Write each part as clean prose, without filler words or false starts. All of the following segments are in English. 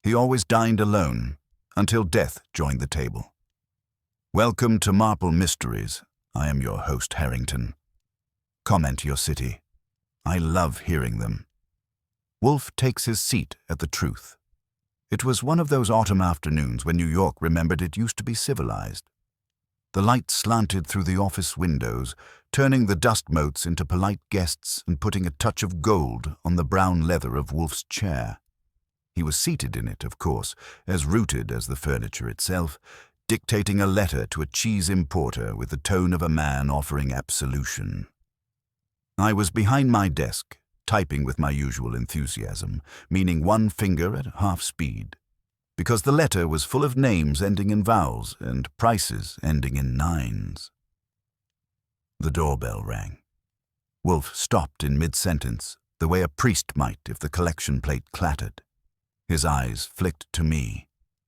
He always dined alone, until death joined the table. Welcome to Marple Mysteries. I am your host, Harrington. Comment your city. I love hearing them. Wolfe takes his seat at the truth. It was one of those autumn afternoons when New York remembered it used to be civilized. The light slanted through the office windows, turning the dust motes into polite guests and putting a touch of gold on the brown leather of Wolfe's chair. He was seated in it, of course, as rooted as the furniture itself, dictating a letter to a cheese importer with the tone of a man offering absolution. I was behind my desk, typing with my usual enthusiasm, meaning one finger at half speed, because the letter was full of names ending in vowels and prices ending in nines. The doorbell rang. Wolfe stopped in mid-sentence, the way a priest might if the collection plate clattered. His eyes flicked to me,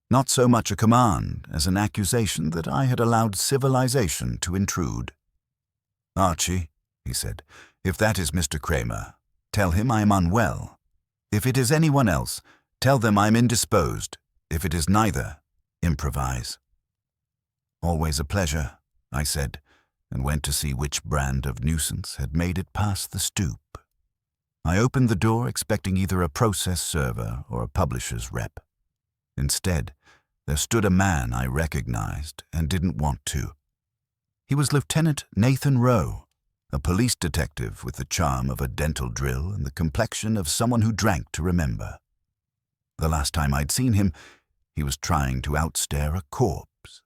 not so much a command as an accusation that I had allowed civilization to intrude. "Archie," he said, "if that is Mr. Kramer, tell him I am unwell. If it is anyone else, tell them I am indisposed. If it is neither, improvise." "Always a pleasure," I said, and went to see which brand of nuisance had made it past the stoop. I opened the door expecting either a process server or a publisher's rep. Instead, there stood a man I recognized and didn't want to. He was Lieutenant Nathan Rowe, a police detective with the charm of a dental drill and the complexion of someone who drank to remember. The last time I'd seen him, he was trying to outstare a corpse.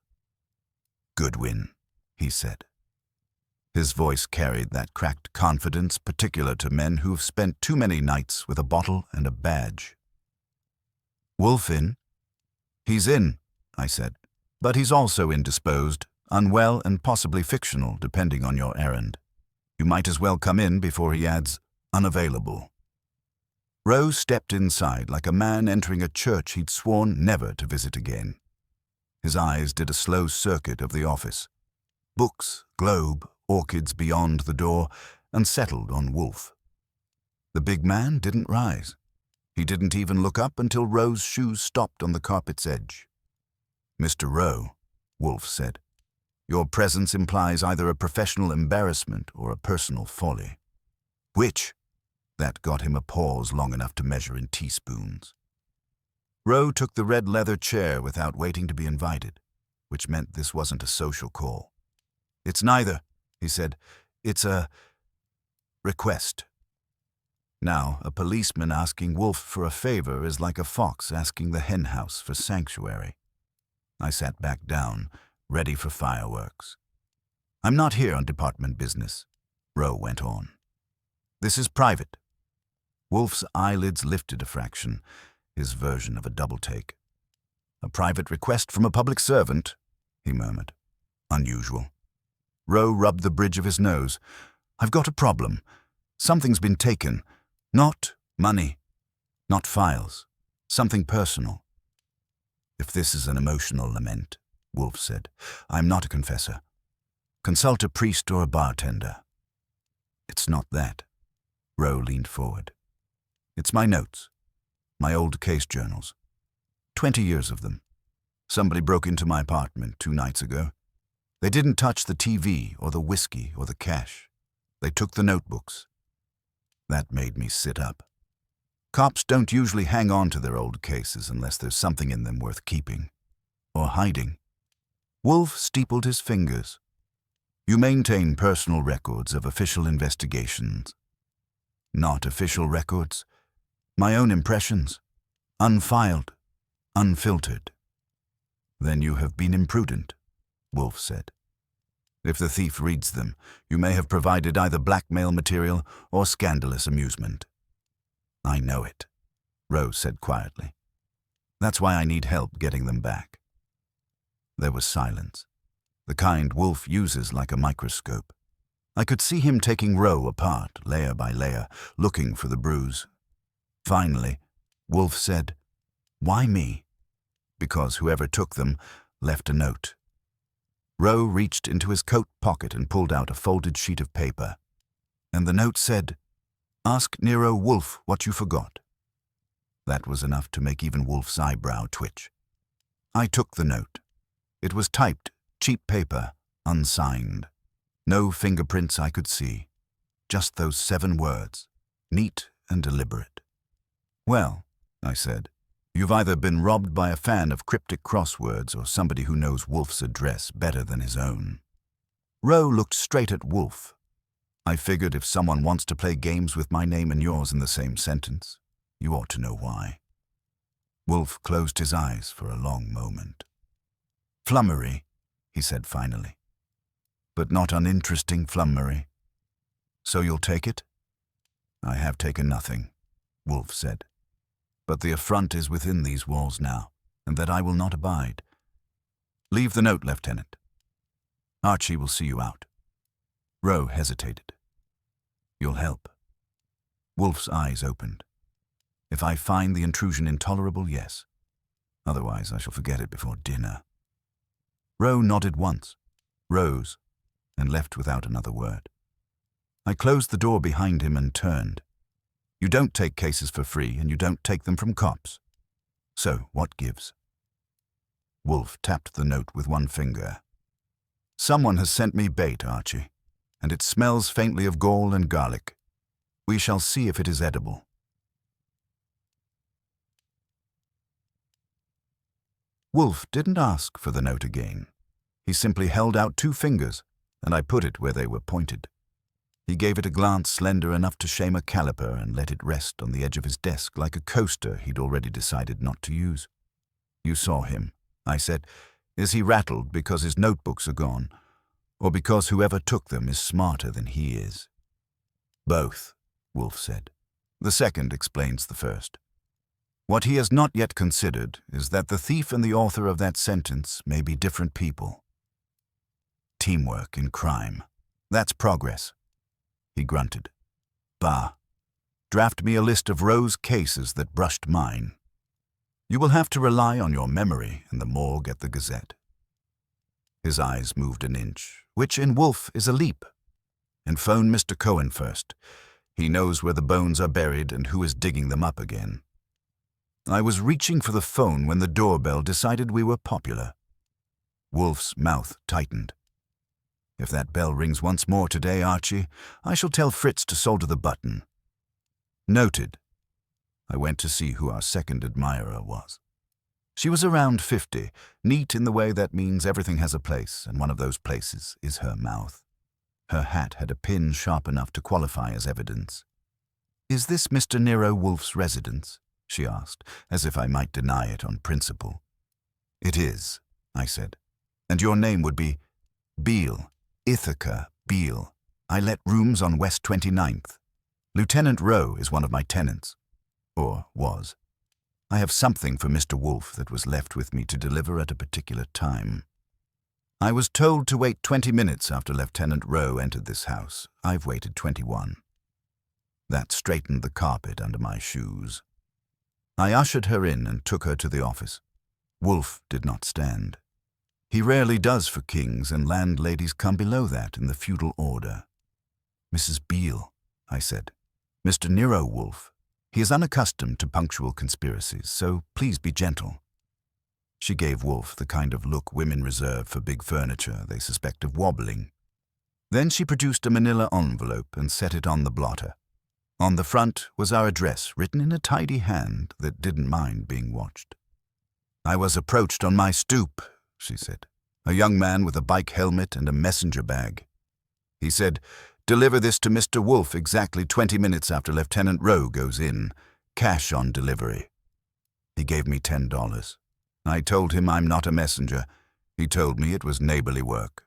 "Goodwin," he said. His voice carried that cracked confidence particular to men who've spent too many nights with a bottle and a badge. "Wolfe in?" "He's in," I said, "but he's also indisposed, unwell and possibly fictional, depending on your errand. You might as well come in before he adds, unavailable." Rowe stepped inside like a man entering a church he'd sworn never to visit again. His eyes did a slow circuit of the office. Books, globe, orchids beyond the door, and settled on Wolfe. The big man didn't rise. He didn't even look up until Rowe's shoes stopped on the carpet's edge. "Mr. Rowe," Wolfe said, "your presence implies either a professional embarrassment or a personal folly." "Which?" That got him a pause long enough to measure in teaspoons. Rowe took the red leather chair without waiting to be invited, which meant this wasn't a social call. "It's neither," he said. "It's a request." Now, a policeman asking Wolfe for a favor is like a fox asking the henhouse for sanctuary. I sat back down, ready for fireworks. "I'm not here on department business," Rowe went on. "This is private." Wolfe's eyelids lifted a fraction, his version of a double-take. "A private request from a public servant," he murmured. "Unusual." Rowe rubbed the bridge of his nose. "I've got a problem. Something's been taken. Not money, not files. Something personal." "If this is an emotional lament," Wolfe said, "I'm not a confessor. Consult a priest or a bartender." "It's not that." Rowe leaned forward. "It's my notes. My old case journals. 20 years of them. Somebody broke into my apartment 2 nights ago. They didn't touch the TV or the whiskey or the cash. They took the notebooks." That made me sit up. Cops don't usually hang on to their old cases unless there's something in them worth keeping. Or hiding. Wolfe steepled his fingers. "You maintain personal records of official investigations." "Not official records. My own impressions. Unfiled. Unfiltered." "Then you have been imprudent," Wolfe said. "If the thief reads them, you may have provided either blackmail material or scandalous amusement." "I know it," Rowe said quietly. "That's why I need help getting them back." There was silence, the kind Wolfe uses like a microscope. I could see him taking Rowe apart, layer by layer, looking for the bruise. Finally, Wolfe said, "Why me?" "Because whoever took them left a note." Rowe reached into his coat pocket and pulled out a folded sheet of paper. And the note said, "Ask Nero Wolfe what you forgot." That was enough to make even Wolfe's eyebrow twitch. I took the note. It was typed, cheap paper, unsigned. No fingerprints I could see. Just those 7 words, neat and deliberate. "Well," I said, "you've either been robbed by a fan of cryptic crosswords or somebody who knows Wolfe's address better than his own." Rowe looked straight at Wolfe. "I figured if someone wants to play games with my name and yours in the same sentence, you ought to know why." Wolfe closed his eyes for a long moment. "Flummery," he said finally. "But not uninteresting flummery. So you'll take it?" "I have taken nothing," Wolfe said. "But the affront is within these walls now, and that I will not abide. Leave the note, Lieutenant. Archie will see you out." Rowe hesitated. "You'll help?" Wolfe's eyes opened. "If I find the intrusion intolerable, yes. Otherwise, I shall forget it before dinner." Rowe nodded once, rose, and left without another word. I closed the door behind him and turned. You don't take cases for free, and you don't take them from cops. So, what gives? Wolfe tapped the note with one finger. "Someone has sent me bait, Archie, and it smells faintly of gall and garlic. We shall see if it is edible." Wolfe didn't ask for the note again. He simply held out 2 fingers, and I put it where they were pointed. He gave it a glance slender enough to shame a caliper and let it rest on the edge of his desk like a coaster he'd already decided not to use. "You saw him," I said. "Is he rattled because his notebooks are gone, or because whoever took them is smarter than he is?" "Both," Wolfe said. "The second explains the first. What he has not yet considered is that the thief and the author of that sentence may be different people. Teamwork in crime. That's progress." He grunted. "Bah. Draft me a list of Rowe's cases that brushed mine. You will have to rely on your memory and the morgue at the Gazette." His eyes moved an inch, which in Wolfe is a leap. "And phone Mr. Cohen first. He knows where the bones are buried and who is digging them up again." I was reaching for the phone when the doorbell decided we were popular. Wolfe's mouth tightened. "If that bell rings once more today, Archie, I shall tell Fritz to solder the button." Noted. I went to see who our second admirer was. She was around 50, neat in the way that means everything has a place, and one of those places is her mouth. Her hat had a pin sharp enough to qualify as evidence. "Is this Mr. Nero Wolfe's residence?" she asked, as if I might deny it on principle. "It is," I said. "And your name would be Beale, Ithaca Beale. I let rooms on West 29th. Lieutenant Rowe is one of my tenants. Or was. I have something for Mr. Wolfe that was left with me to deliver at a particular time. I was told to wait 20 minutes after Lieutenant Rowe entered this house. I've waited 21. That straightened the carpet under my shoes. I ushered her in and took her to the office. Wolfe did not stand. He rarely does for kings, and landladies come below that in the feudal order. "Mrs. Beale," I said. "Mr. Nero Wolfe. He is unaccustomed to punctual conspiracies, so please be gentle." She gave Wolfe the kind of look women reserve for big furniture they suspect of wobbling. Then she produced a manila envelope and set it on the blotter. On the front was our address, written in a tidy hand that didn't mind being watched. "I was approached on my stoop," she said. "A young man with a bike helmet and a messenger bag. He said, 'Deliver this to Mr. Wolfe exactly 20 minutes after Lieutenant Rowe goes in. Cash on delivery.' He gave me $10. I told him I'm not a messenger. He told me it was neighborly work.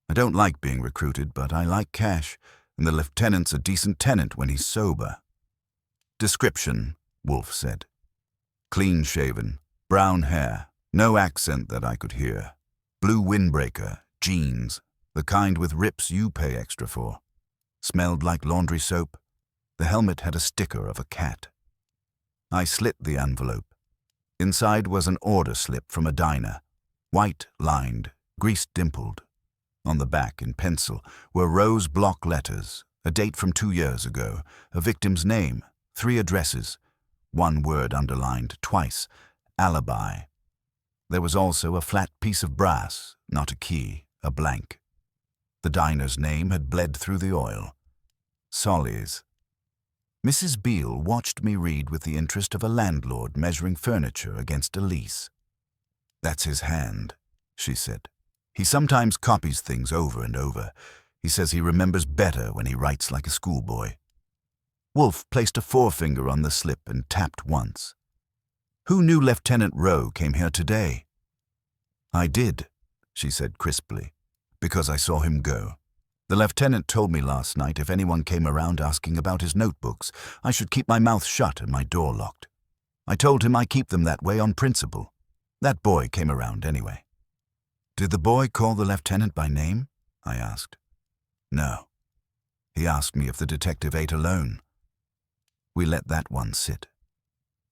I don't like being recruited, but I like cash, and the lieutenant's a decent tenant when he's sober." "Description," Wolfe said. "Clean-shaven, brown hair, no accent that I could hear. Blue windbreaker, jeans, the kind with rips you pay extra for. Smelled like laundry soap. The helmet had a sticker of a cat." I slit the envelope. Inside was an order slip from a diner, white-lined, grease-dimpled. On the back, in pencil, were Rowe's block letters, a date from 2 years ago, a victim's name, 3 addresses, One word underlined twice: alibi. There was also a flat piece of brass, not a key, a blank. The diner's name had bled through the oil. Solly's. Mrs. Beale watched me read with the interest of a landlord measuring furniture against a lease. "That's his hand," she said. "He sometimes copies things over and over. He says he remembers better when he writes like a schoolboy." Wolfe placed a forefinger on the slip and tapped once. "Who knew Lieutenant Rowe came here today?" "I did," she said crisply, "because I saw him go. The lieutenant told me last night if anyone came around asking about his notebooks, I should keep my mouth shut and my door locked. I told him I keep them that way on principle. That boy came around anyway." "Did the boy call the lieutenant by name?" I asked. "No. He asked me if the detective ate alone." We let that one sit.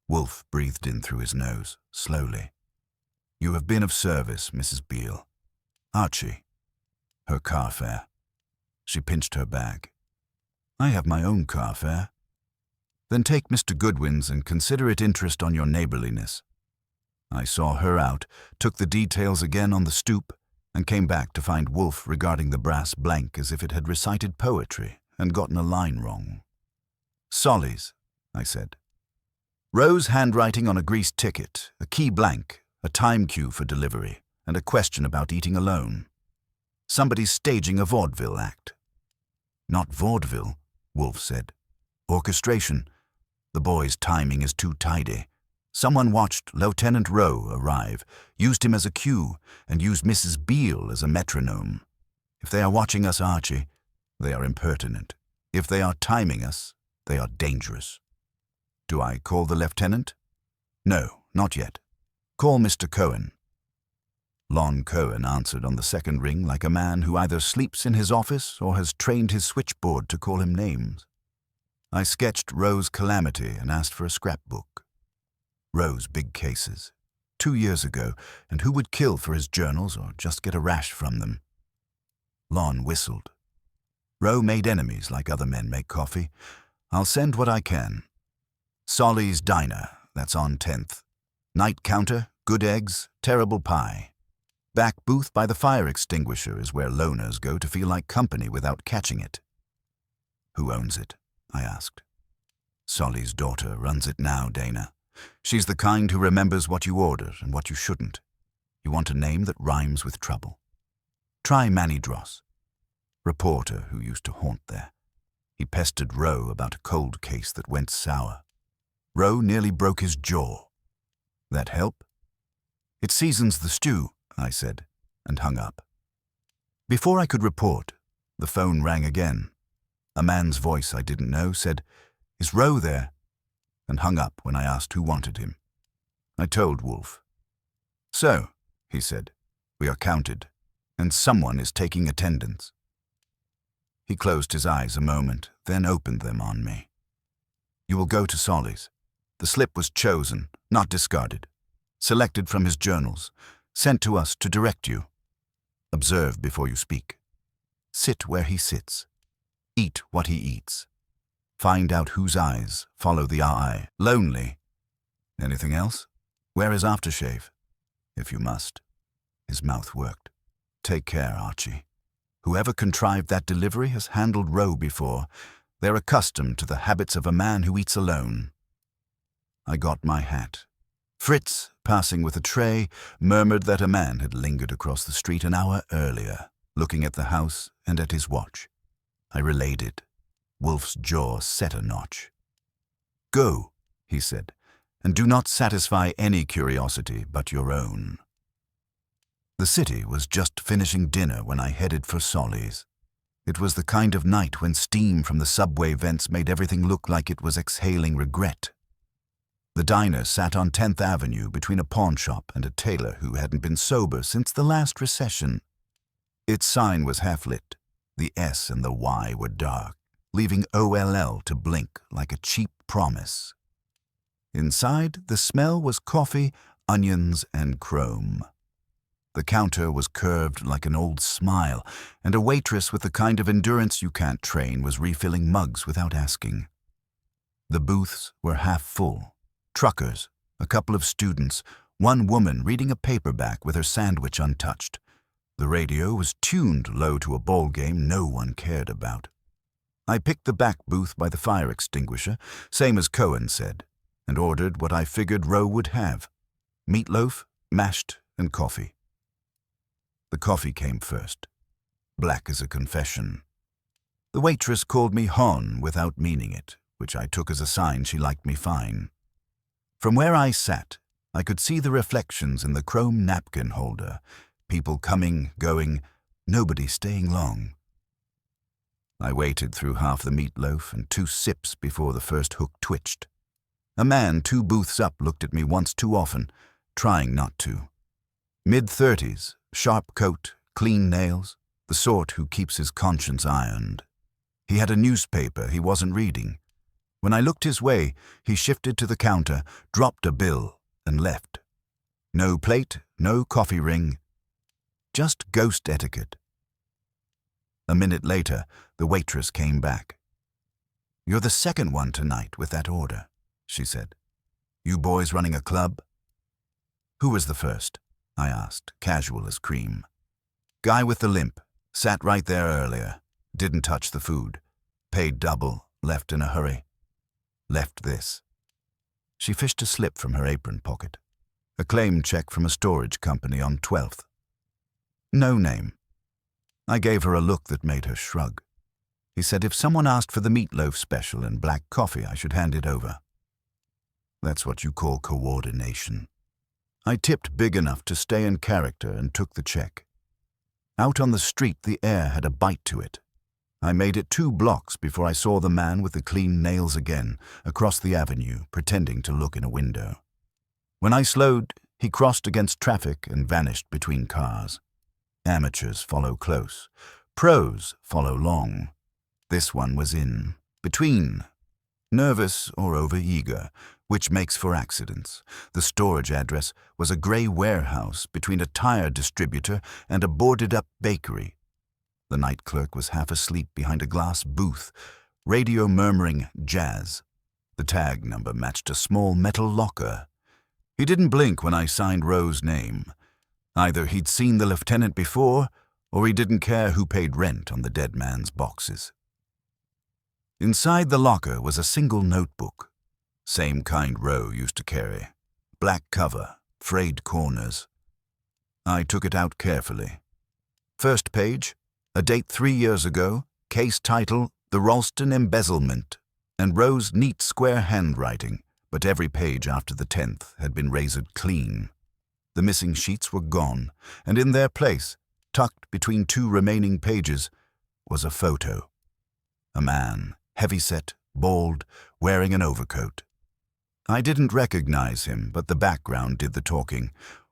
Wolfe breathed in through his nose, slowly. "You have been of service, Mrs. Beale. Archie." Her car fare. She pinched her bag. "I have my own car fare." "Then take Mr. Goodwin's and consider it interest on your neighborliness." I saw her out, took the details again on the stoop, and came back to find Wolfe regarding the brass blank as if it had recited poetry and gotten a line wrong. "Solly's," I said. "Rowe's handwriting on a greased ticket, a key blank, a time cue for delivery, and a question about eating alone. Somebody's staging a vaudeville act." "Not vaudeville," Wolfe said. "Orchestration. The boy's timing is too tidy. Someone watched Lieutenant Rowe arrive, used him as a cue, and used Mrs. Beale as a metronome. If they are watching us, Archie, they are impertinent. If they are timing us, they are dangerous." "Do I call the lieutenant?" "No, not yet. Call Mr. Cohen." Lon Cohen answered on the second ring like a man who either sleeps in his office or has trained his switchboard to call him names. I sketched Rowe's calamity and asked for a scrapbook. Rowe's big cases. 2 years ago, and who would kill for his journals or just get a rash from them? Lon whistled. "Rowe made enemies like other men make coffee. I'll send what I can. Solly's Diner, that's on 10th. Night counter, good eggs, terrible pie. Back booth by the fire extinguisher is where loners go to feel like company without catching it." "Who owns it?" I asked. "Solly's daughter runs it now, Dana. She's the kind who remembers what you order and what you shouldn't. You want a name that rhymes with trouble. Try Manny Dross, reporter who used to haunt there. He pestered Rowe about a cold case that went sour. Rowe nearly broke his jaw. That help?" "It seasons the stew," I said, and hung up. Before I could report, the phone rang again. A man's voice I didn't know said, "Is Rowe there?" and hung up when I asked who wanted him. I told Wolfe. "So," he said, "we are counted, and someone is taking attendance." He closed his eyes a moment, then opened them on me. "You will go to Solly's. The slip was chosen, not discarded. Selected from his journals. Sent to us to direct you. Observe before you speak. Sit where he sits. Eat what he eats. Find out whose eyes follow the eye. Lonely. Anything else? Wear his aftershave, if you must." His mouth worked. "Take care, Archie. Whoever contrived that delivery has handled Rowe before. They're accustomed to the habits of a man who eats alone." I got my hat. Fritz, passing with a tray, murmured that a man had lingered across the street an hour earlier, looking at the house and at his watch. I relayed it. Wolfe's jaw set a notch. "Go," he said, "and do not satisfy any curiosity but your own." The city was just finishing dinner when I headed for Solly's. It was the kind of night when steam from the subway vents made everything look like it was exhaling regret. The diner sat on 10th Avenue between a pawnshop and a tailor who hadn't been sober since the last recession. Its sign was half-lit. The S and the Y were dark, leaving OLL to blink like a cheap promise. Inside, the smell was coffee, onions, and chrome. The counter was curved like an old smile, and a waitress with the kind of endurance you can't train was refilling mugs without asking. The booths were half full. truckers, a couple of students, one woman reading a paperback with her sandwich untouched. The radio was tuned low to a ball game no one cared about. I picked the back booth by the fire extinguisher, same as Cohen said, and ordered what I figured Roe would have: meatloaf, mashed, and coffee. The coffee came first, black as a confession. The waitress called me Hon without meaning it, which I took as a sign she liked me fine. From where I sat, I could see the reflections in the chrome napkin holder, people coming, going, nobody staying long. I waited through half the meatloaf and 2 sips before the first hook twitched. A man 2 booths up looked at me once too often, trying not to. Mid-30s, sharp coat, clean nails, the sort who keeps his conscience ironed. He had a newspaper he wasn't reading. When I looked his way, he shifted to the counter, dropped a bill, and left. No plate, no coffee ring, just ghost etiquette. A minute later, the waitress came back. "You're the second one tonight with that order," she said. "You boys running a club?" "Who was the first?" I asked, casual as cream. "Guy with the limp. Sat right there earlier. Didn't touch the food. Paid double. Left in a hurry. Left this." She fished a slip from her apron pocket. A claim check from a storage company on 12th. "No name." I gave her a look that made her shrug. He said if someone asked for the meatloaf special and black coffee, I should hand it over. That's what you call coordination. I tipped big enough to stay in character and took the check. Out on the street, the air had a bite to it. I made it 2 blocks before I saw the man with the clean nails again, across the avenue, pretending to look in a window. When I slowed, he crossed against traffic and vanished between cars. Amateurs follow close. Pros follow long. This one was in between. Nervous or overeager, which makes for accidents. The storage address was a gray warehouse between a tire distributor and a boarded-up bakery. The night clerk was half asleep behind a glass booth, radio murmuring jazz. The tag number matched a small metal locker. He didn't blink when I signed Roe's name. Either he'd seen the lieutenant before, or he didn't care who paid rent on the dead man's boxes. Inside the locker was a single notebook, same kind Roe used to carry. Black cover, frayed corners. I took it out carefully. First page, a date 3 years ago, case title, The Ralston Embezzlement, and Roe's neat square handwriting, but every page after the 10th had been razored clean. The missing sheets were gone, and in their place, tucked between 2 remaining pages, was a photo. A man, heavy-set, bald, wearing an overcoat. I didn't recognize him, but the background did the talking.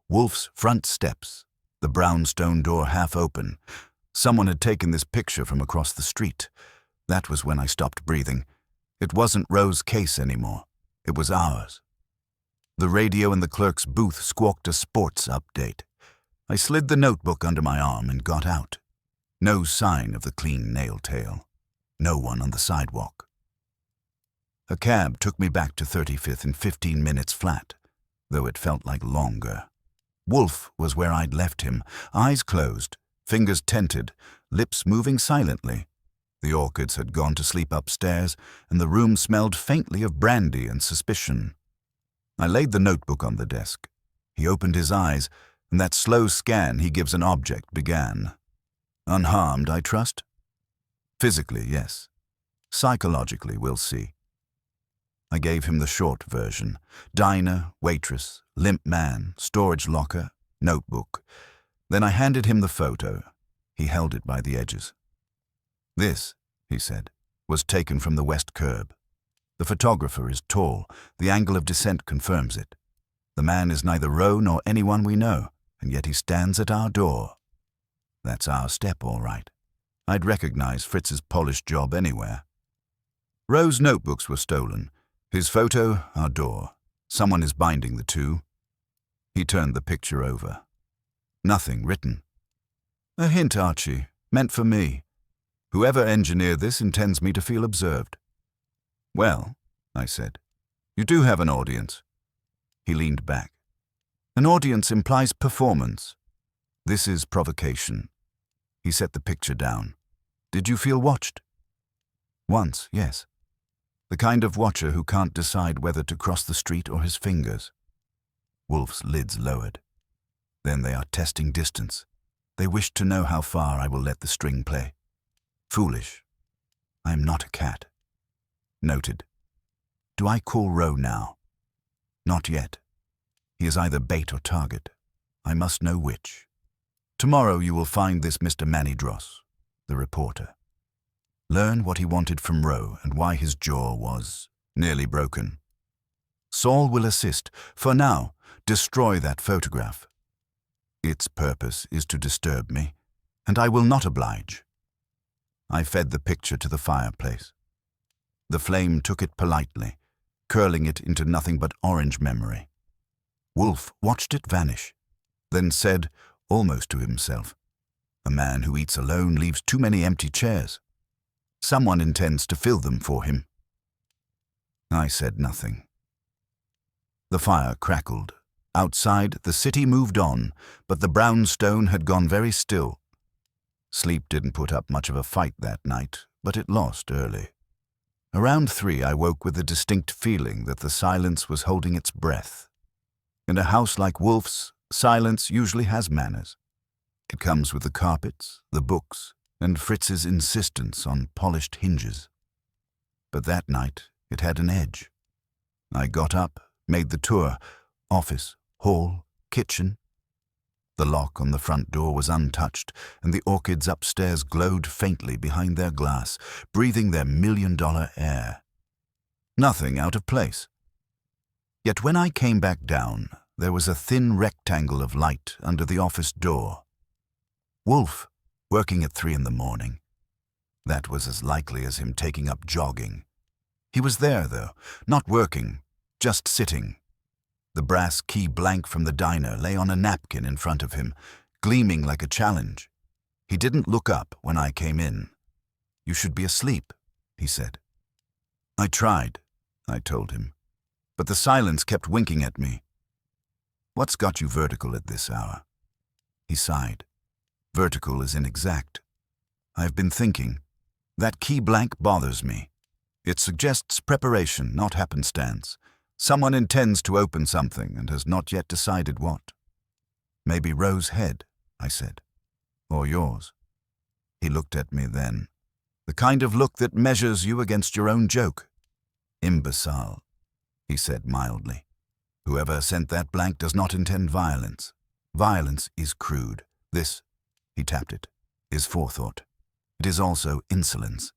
Wolfe's front steps, the brownstone door half open. Someone had taken this picture from across the street. That was when I stopped breathing. It wasn't Roe's case anymore. It was ours. The radio in the clerk's booth squawked a sports update. I slid the notebook under my arm and got out. No sign of the clean nail tail. No one on the sidewalk. A cab took me back to 35th in 15 minutes flat, though it felt like longer. Wolfe was where I'd left him, eyes closed, fingers tented, lips moving silently. The orchids had gone to sleep upstairs, and the room smelled faintly of brandy and suspicion. I laid the notebook on the desk. He opened his eyes, and that slow scan he gives an object began. "Unharmed, I trust?" "Physically, yes. Psychologically, we'll see." I gave him the short version. Diner, waitress, limp man, storage locker, notebook. Then I handed him the photo. He held it by the edges. "This," he said, "was taken from the west curb. The photographer is tall. The angle of descent confirms it. The man is neither Roe nor anyone we know, and yet he stands at our door. That's our step, all right. I'd recognize Fritz's polished job anywhere." Roe's notebooks were stolen. His photo, our door. Someone is binding the 2. He turned the picture over. Nothing written. "A hint, Archie, meant for me. Whoever engineered this intends me to feel observed." "Well," I said, "you do have an audience. He leaned back. An audience implies performance. This is provocation. He set the picture down. Did you feel watched? Once, yes. The kind of watcher who can't decide whether to cross the street or his fingers. Wolfe's lids lowered. Then they are testing distance. They wish to know how far I will let the string play. Foolish. I am not a cat. Noted. Do I call Roe now? Not yet. He is either bait or target. I must know which. Tomorrow you will find this Mr. Manidros, the reporter. Learn what he wanted from Roe and why his jaw was nearly broken. Saul will assist. For now, destroy that photograph. Its purpose is to disturb me, and I will not oblige. I fed the picture to the fireplace. The flame took it politely, curling it into nothing but orange memory. Wolfe watched it vanish, then said, almost to himself, "A man who eats alone leaves too many empty chairs. Someone intends to fill them for him." I said nothing. The fire crackled. Outside, the city moved on, but the brownstone had gone very still. Sleep didn't put up much of a fight that night, but it lost early. Around 3, I woke with a distinct feeling that the silence was holding its breath. In a house like Wolfe's, silence usually has manners. It comes with the carpets, the books, and Fritz's insistence on polished hinges. But that night, it had an edge. I got up, made the tour, office, hall, kitchen. The lock on the front door was untouched, and the orchids upstairs glowed faintly behind their glass, breathing their $1,000,000 air. Nothing out of place. Yet when I came back down, there was a thin rectangle of light under the office door. Wolfe, working at 3 in the morning. That was as likely as him taking up jogging. He was there, though, not working, just sitting. The brass key blank from the diner lay on a napkin in front of him, gleaming like a challenge. He didn't look up when I came in. "You should be asleep," he said. "I tried," I told him, but the silence kept winking at me. "What's got you vertical at this hour?" He sighed. "Vertical is inexact. I've been thinking. That key blank bothers me. It suggests preparation, not happenstance. Someone intends to open something and has not yet decided what." "Maybe Roe's head," I said. "Or yours." He looked at me then. The kind of look that measures you against your own joke. "Imbecile," he said mildly. "Whoever sent that blank does not intend violence. Violence is crude. This," he tapped it, "is forethought. It is also insolence."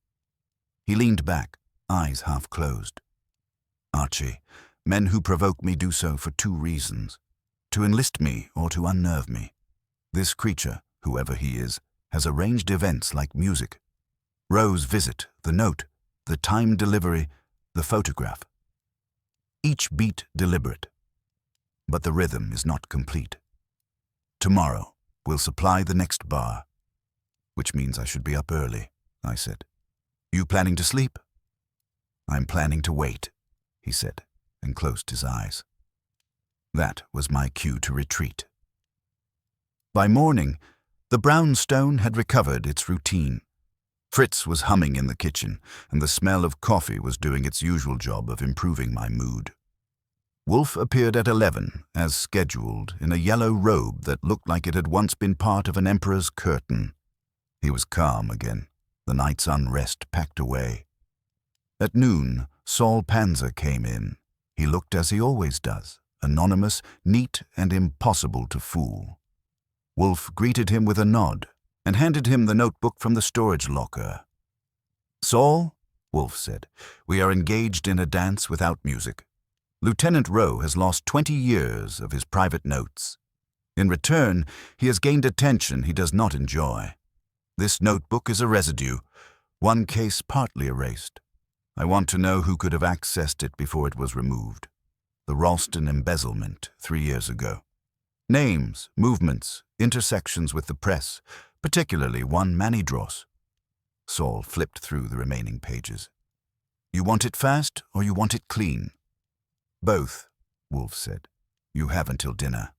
He leaned back, eyes half closed. "Archie, men who provoke me do so for 2 reasons. To enlist me or to unnerve me. This creature, whoever he is, has arranged events like music. Roe's visit, the note, the timed delivery, the photograph. Each beat deliberate. But the rhythm is not complete. Tomorrow we'll supply the next bar." "Which means I should be up early," I said. "You planning to sleep?" "I'm planning to wait," he said, and closed his eyes. That was my cue to retreat. By morning, the brownstone had recovered its routine. Fritz was humming in the kitchen, and the smell of coffee was doing its usual job of improving my mood. Wolfe appeared at 11, as scheduled, in a yellow robe that looked like it had once been part of an emperor's curtain. He was calm again, the night's unrest packed away. At noon, Saul Panzer came in. He looked as he always does, anonymous, neat, and impossible to fool. Wolfe greeted him with a nod and handed him the notebook from the storage locker. "Saul," Wolfe said, "we are engaged in a dance without music. Lieutenant Roe has lost 20 years of his private notes. In return, he has gained attention he does not enjoy. This notebook is a residue, one case partly erased. I want to know who could have accessed it before it was removed. The Ralston embezzlement 3 years ago. Names, movements, intersections with the press, particularly one Manidros." Saul flipped through the remaining pages. "You want it fast or you want it clean?" "Both," Wolfe said. You have until dinner.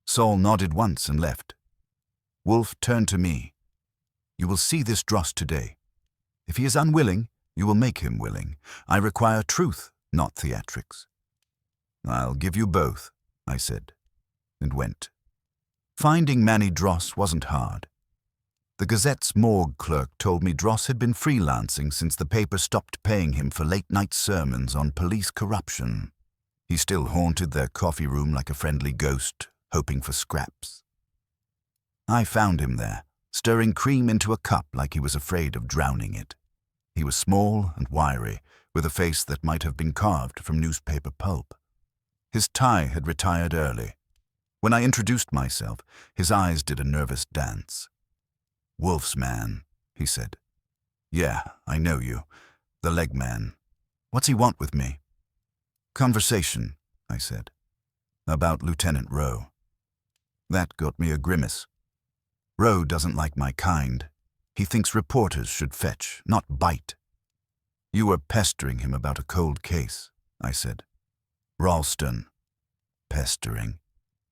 Saul nodded once and left. Wolfe turned to me. You will see this dross today. If he is unwilling, you will make him willing. I require truth, not theatrics. I'll give you both, I said, and went. Finding Manny Dross wasn't hard. The Gazette's morgue clerk told me Dross had been freelancing since the paper stopped paying him for late-night sermons on police corruption. He still haunted their coffee room like a friendly ghost, hoping for scraps. I found him there, stirring cream into a cup like he was afraid of drowning it. He was small and wiry, with a face that might have been carved from newspaper pulp. His tie had retired early. When I introduced myself, his eyes did a nervous dance. "Wolfe's man," he said. "Yeah, I know you. The leg man. What's he want with me?" "Conversation," I said. "About Lieutenant Rowe." That got me a grimace. Rowe doesn't like my kind. He thinks reporters should fetch, not bite. "You were pestering him about a cold case," I said. "Ralston." "Pestering,"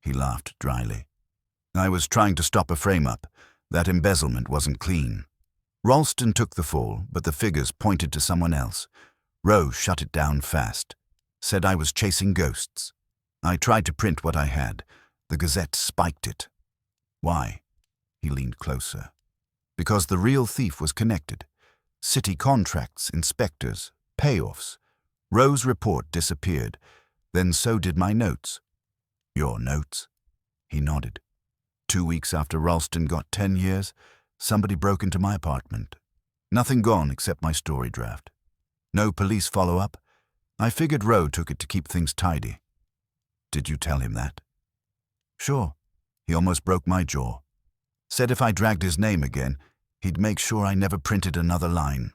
he laughed dryly. "I was trying to stop a frame-up. That embezzlement wasn't clean. Ralston took the fall, but the figures pointed to someone else. Rowe shut it down fast. Said I was chasing ghosts. I tried to print what I had. The Gazette spiked it." "Why?" He leaned closer. "Because the real thief was connected. City contracts, inspectors, payoffs. Rowe's report disappeared. Then so did my notes." "Your notes?" He nodded. 2 weeks after Ralston got 10 years, somebody broke into my apartment. Nothing gone except my story draft. No police follow-up. I figured Rowe took it to keep things tidy. "Did you tell him that?" "Sure. He almost broke my jaw. Said if I dragged his name again, he'd make sure I never printed another line."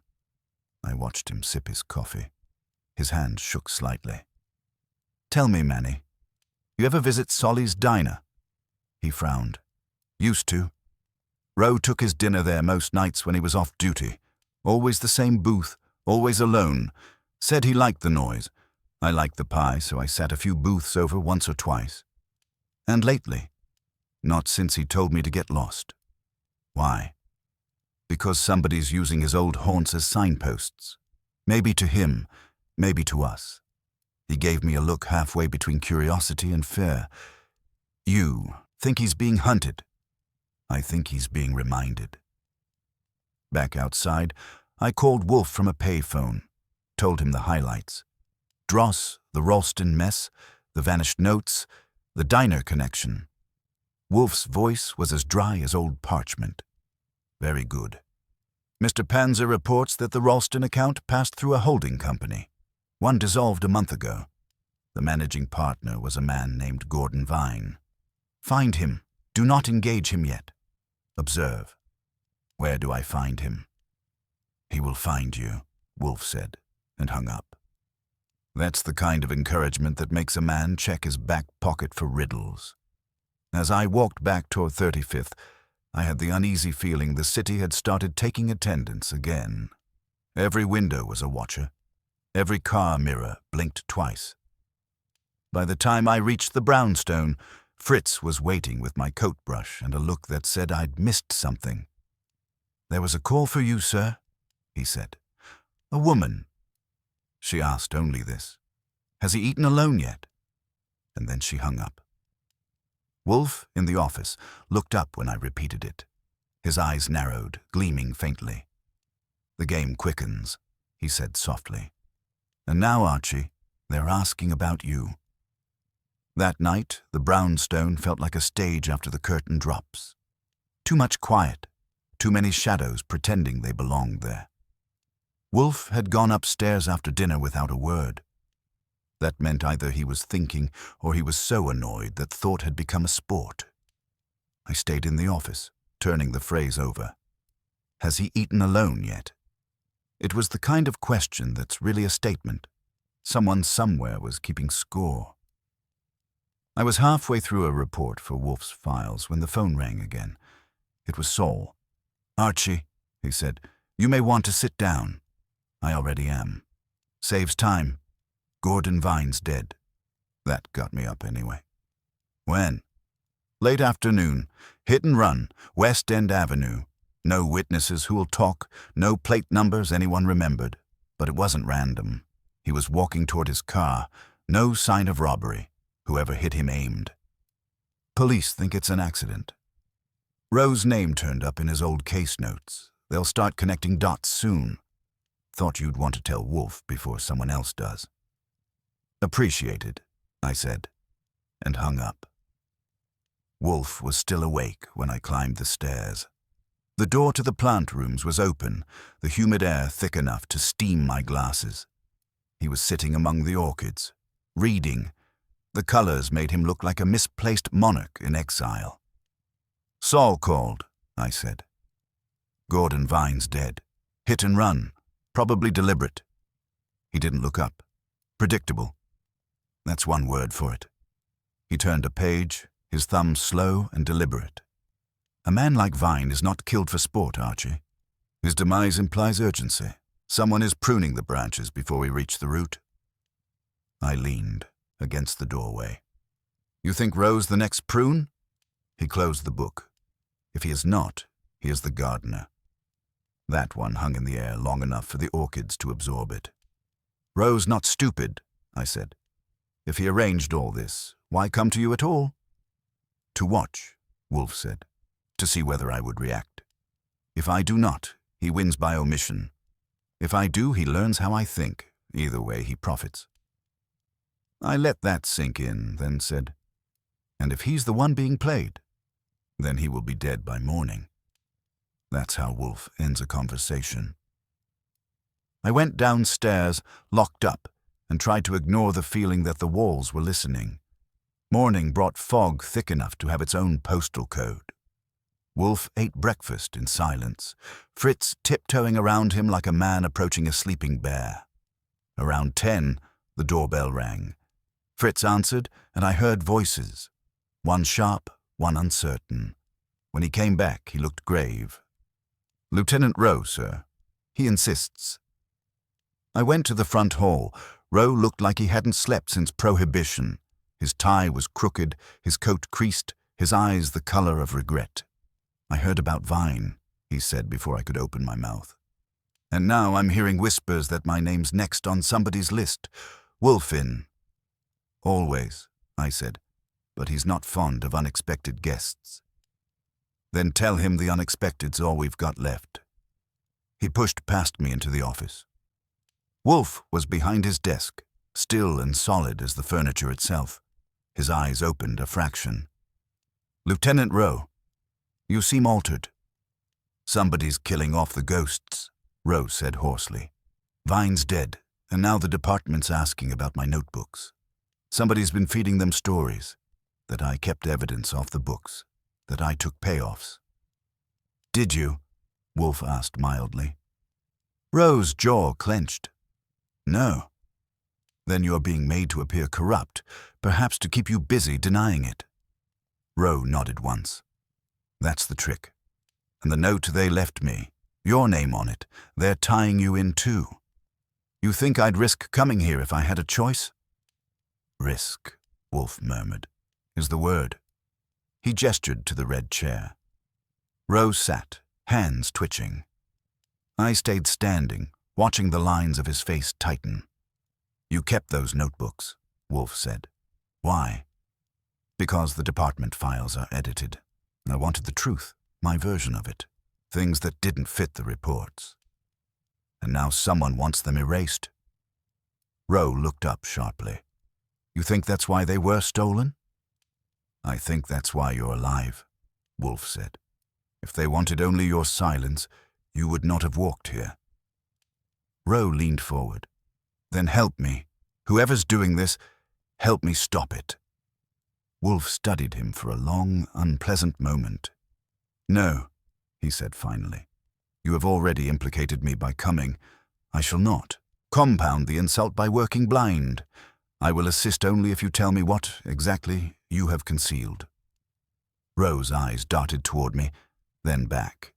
I watched him sip his coffee. His hand shook slightly. "Tell me, Manny, you ever visit Solly's diner?" He frowned. "Used to. Rowe took his dinner there most nights when he was off duty. Always the same booth, always alone. Said he liked the noise. I liked the pie, so I sat a few booths over once or twice. And lately, not since he told me to get lost." "Why?" "Because somebody's using his old haunts as signposts. Maybe to him, maybe to us." He gave me a look halfway between curiosity and fear. "You think he's being hunted?" "I think he's being reminded." Back outside, I called Wolfe from a payphone, told him the highlights. Dross, the Ralston mess, the vanished notes, the diner connection. Wolfe's voice was as dry as old parchment. "Very good. Mr. Panzer reports that the Ralston account passed through a holding company. One dissolved a month ago. The managing partner was a man named Gordon Vine. Find him. Do not engage him yet. Observe. Where do I find him?" "He will find you," Wolfe said, and hung up. That's the kind of encouragement that makes a man check his back pocket for riddles. As I walked back toward 35th, I had the uneasy feeling the city had started taking attendance again. Every window was a watcher. Every car mirror blinked twice. By the time I reached the brownstone, Fritz was waiting with my coat brush and a look that said I'd missed something. "There was a call for you, sir," he said. "A woman." She asked only this. "Has he eaten alone yet?" And then she hung up. Wolfe, in the office, looked up when I repeated it. His eyes narrowed, gleaming faintly. "The game quickens," he said softly. "And now, Archie, they're asking about you." That night, the brownstone felt like a stage after the curtain drops. Too much quiet, too many shadows pretending they belonged there. Wolfe had gone upstairs after dinner without a word. That meant either he was thinking or he was so annoyed that thought had become a sport. I stayed in the office, turning the phrase over. Has he eaten alone yet? It was the kind of question that's really a statement. Someone somewhere was keeping score. I was halfway through a report for Wolfe's files when the phone rang again. It was Saul. "Archie," he said, "you may want to sit down." "I already am." "Saves time. Gordon Vine's dead." That got me up anyway. When? Late afternoon. Hit and run. West End Avenue. No witnesses who'll talk. No plate numbers anyone remembered. But it wasn't random. He was walking toward his car. No sign of robbery. Whoever hit him aimed. Police think it's an accident. Rowe's name turned up in his old case notes. They'll start connecting dots soon. Thought you'd want to tell Wolfe before someone else does. Appreciated, I said, and hung up. Wolfe was still awake when I climbed the stairs. The door to the plant rooms was open, the humid air thick enough to steam my glasses. He was sitting among the orchids, reading. The colors made him look like a misplaced monarch in exile. Saul called, I said. Gordon Vine's dead. Hit and run. Probably deliberate. He didn't look up. Predictable. That's one word for it. He turned a page, his thumb slow and deliberate. A man like Vine is not killed for sport, Archie. His demise implies urgency. Someone is pruning the branches before we reach the root. I leaned against the doorway. You think Rowe's the next prune? He closed the book. If he is not, he is the gardener. That one hung in the air long enough for the orchids to absorb it. Rowe's not stupid, I said. If he arranged all this, why come to you at all? To watch, Wolfe said, to see whether I would react. If I do not, he wins by omission. If I do, he learns how I think. Either way, he profits. I let that sink in, then said, and if he's the one being played, then he will be dead by morning. That's how Wolfe ends a conversation. I went downstairs, locked up, and tried to ignore the feeling that the walls were listening. Morning brought fog thick enough to have its own postal code. Wolfe ate breakfast in silence, Fritz tiptoeing around him like a man approaching a sleeping bear. Around 10, the doorbell rang. Fritz answered, and I heard voices, one sharp, one uncertain. When he came back, he looked grave. Lieutenant Rowe, sir. He insists. I went to the front hall. Rowe looked like he hadn't slept since Prohibition. His tie was crooked, his coat creased, his eyes the color of regret. I heard about Vine, he said before I could open my mouth. And now I'm hearing whispers that my name's next on somebody's list. Wolfe in. Always, I said, but he's not fond of unexpected guests. Then tell him the unexpected's all we've got left. He pushed past me into the office. Wolfe was behind his desk, still and solid as the furniture itself. His eyes opened a fraction. Lieutenant Rowe, you seem altered. Somebody's killing off the ghosts, Rowe said hoarsely. Vine's dead, and now the department's asking about my notebooks. Somebody's been feeding them stories, that I kept evidence off the books, that I took payoffs. Did you? Wolfe asked mildly. Rowe's jaw clenched. No. Then you're being made to appear corrupt, perhaps to keep you busy denying it. Rowe nodded once. That's the trick. And the note they left me, your name on it, they're tying you in too. You think I'd risk coming here if I had a choice? Risk, Wolfe murmured, is the word. He gestured to the red chair. Rowe sat, hands twitching. I stayed standing, watching the lines of his face tighten. You kept those notebooks, Wolfe said. Why? Because the department files are edited. I wanted the truth, my version of it, things that didn't fit the reports. And now someone wants them erased. Rowe looked up sharply. You think that's why they were stolen? I think that's why you're alive, Wolfe said. If they wanted only your silence, you would not have walked here. Rowe leaned forward. Then help me. Whoever's doing this, help me stop it. Wolfe studied him for a long, unpleasant moment. No, he said finally. You have already implicated me by coming. I shall not. Compound the insult by working blind. I will assist only if you tell me what, exactly, you have concealed. Rowe's eyes darted toward me, then back.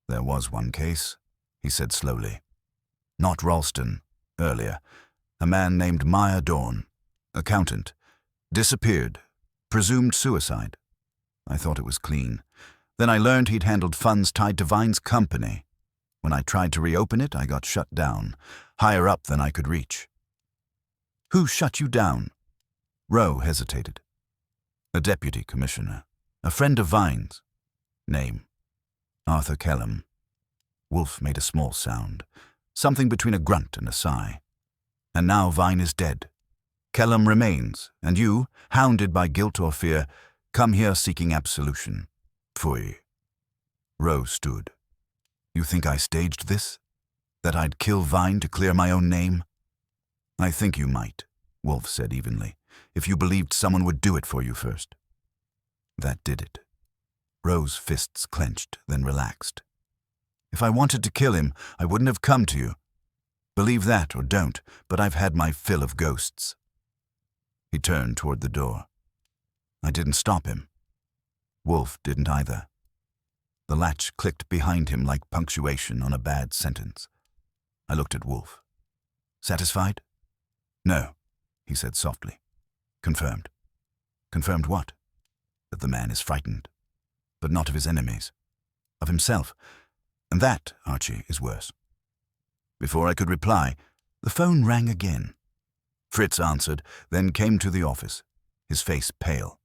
There was one case, he said slowly. Not Ralston, earlier. A man named Meyer Dorn, accountant, Disappeared. Presumed suicide. I thought it was clean. Then I learned he'd handled funds tied to Vine's company. When I tried to reopen it, I got shut down, higher up than I could reach. Who shut you down? Rowe hesitated. A deputy commissioner. A friend of Vine's. Name. Arthur Kellam. Wolfe made a small sound, something between a grunt and a sigh. And now Vine is dead. Kellam remains, and you, hounded by guilt or fear, come here seeking absolution. Pfui. Rowe stood. You think I staged this? That I'd kill Vine to clear my own name? I think you might, Wolfe said evenly, if you believed someone would do it for you first. That did it. Rowe's fists clenched, then relaxed. If I wanted to kill him, I wouldn't have come to you. Believe that or don't, but I've had my fill of ghosts. He turned toward the door. I didn't stop him. Wolfe didn't either. The latch clicked behind him like punctuation on a bad sentence. I looked at Wolfe. Satisfied? No, he said softly. Confirmed. Confirmed what? That the man is frightened. But not of his enemies. Of himself. And that, Archie, is worse. Before I could reply, the phone rang again. Fritz answered, then came to the office, his face pale.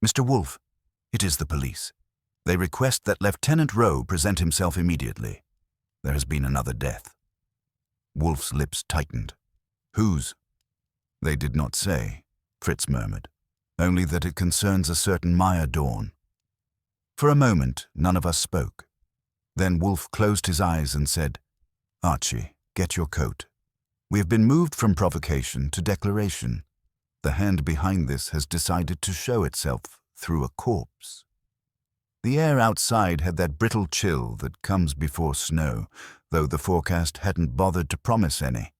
Mr. Wolfe, it is the police. They request that Lieutenant Rowe present himself immediately. There has been another death. Wolfe's lips tightened. Whose? They did not say, Fritz murmured, only that it concerns a certain Maya Dawn. For a moment, none of us spoke. Then Wolfe closed his eyes and said, Archie, get your coat. We have been moved from provocation to declaration. The hand behind this has decided to show itself through a corpse. The air outside had that brittle chill that comes before snow, though the forecast hadn't bothered to promise any.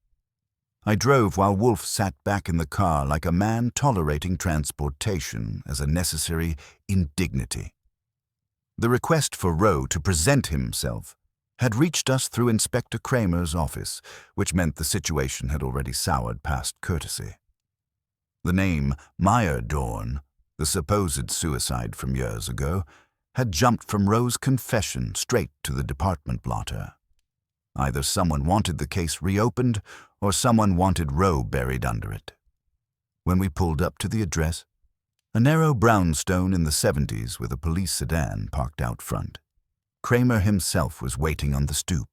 I drove while Wolfe sat back in the car like a man tolerating transportation as a necessary indignity. The request for Rowe to present himself had reached us through Inspector Kramer's office, which meant the situation had already soured past courtesy. The name Maya Dawn, the supposed suicide from years ago, had jumped from Rowe's confession straight to the department blotter. Either someone wanted the case reopened, or someone wanted Rowe buried under it. When we pulled up to the address, a narrow brownstone in the 70s with a police sedan parked out front, Kramer himself was waiting on the stoop.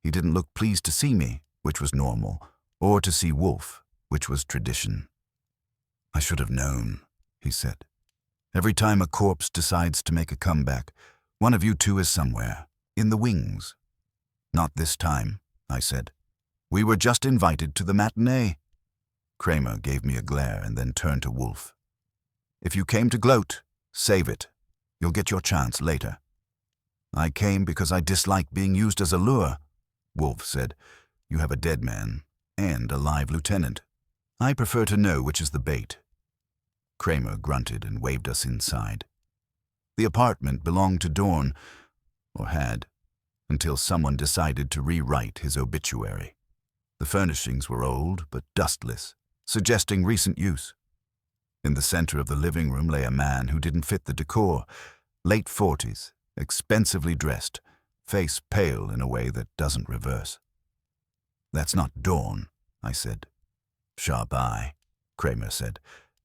He didn't look pleased to see me, which was normal, or to see Wolfe, which was tradition. I should have known, he said. Every time a corpse decides to make a comeback, one of you two is somewhere, in the wings. Not this time, I said. We were just invited to the matinee. Kramer gave me a glare and then turned to Wolfe. If you came to gloat, save it. You'll get your chance later. I came because I dislike being used as a lure, Wolfe said. You have a dead man and a live lieutenant. I prefer to know which is the bait. Kramer grunted and waved us inside. The apartment belonged to Dorn, or had, until someone decided to rewrite his obituary. The furnishings were old but dustless, suggesting recent use. In the center of the living room lay a man who didn't fit the decor, late 40s, expensively dressed, face pale in a way that doesn't reverse. That's not Dorn, I said. Sharp eye, Kramer said.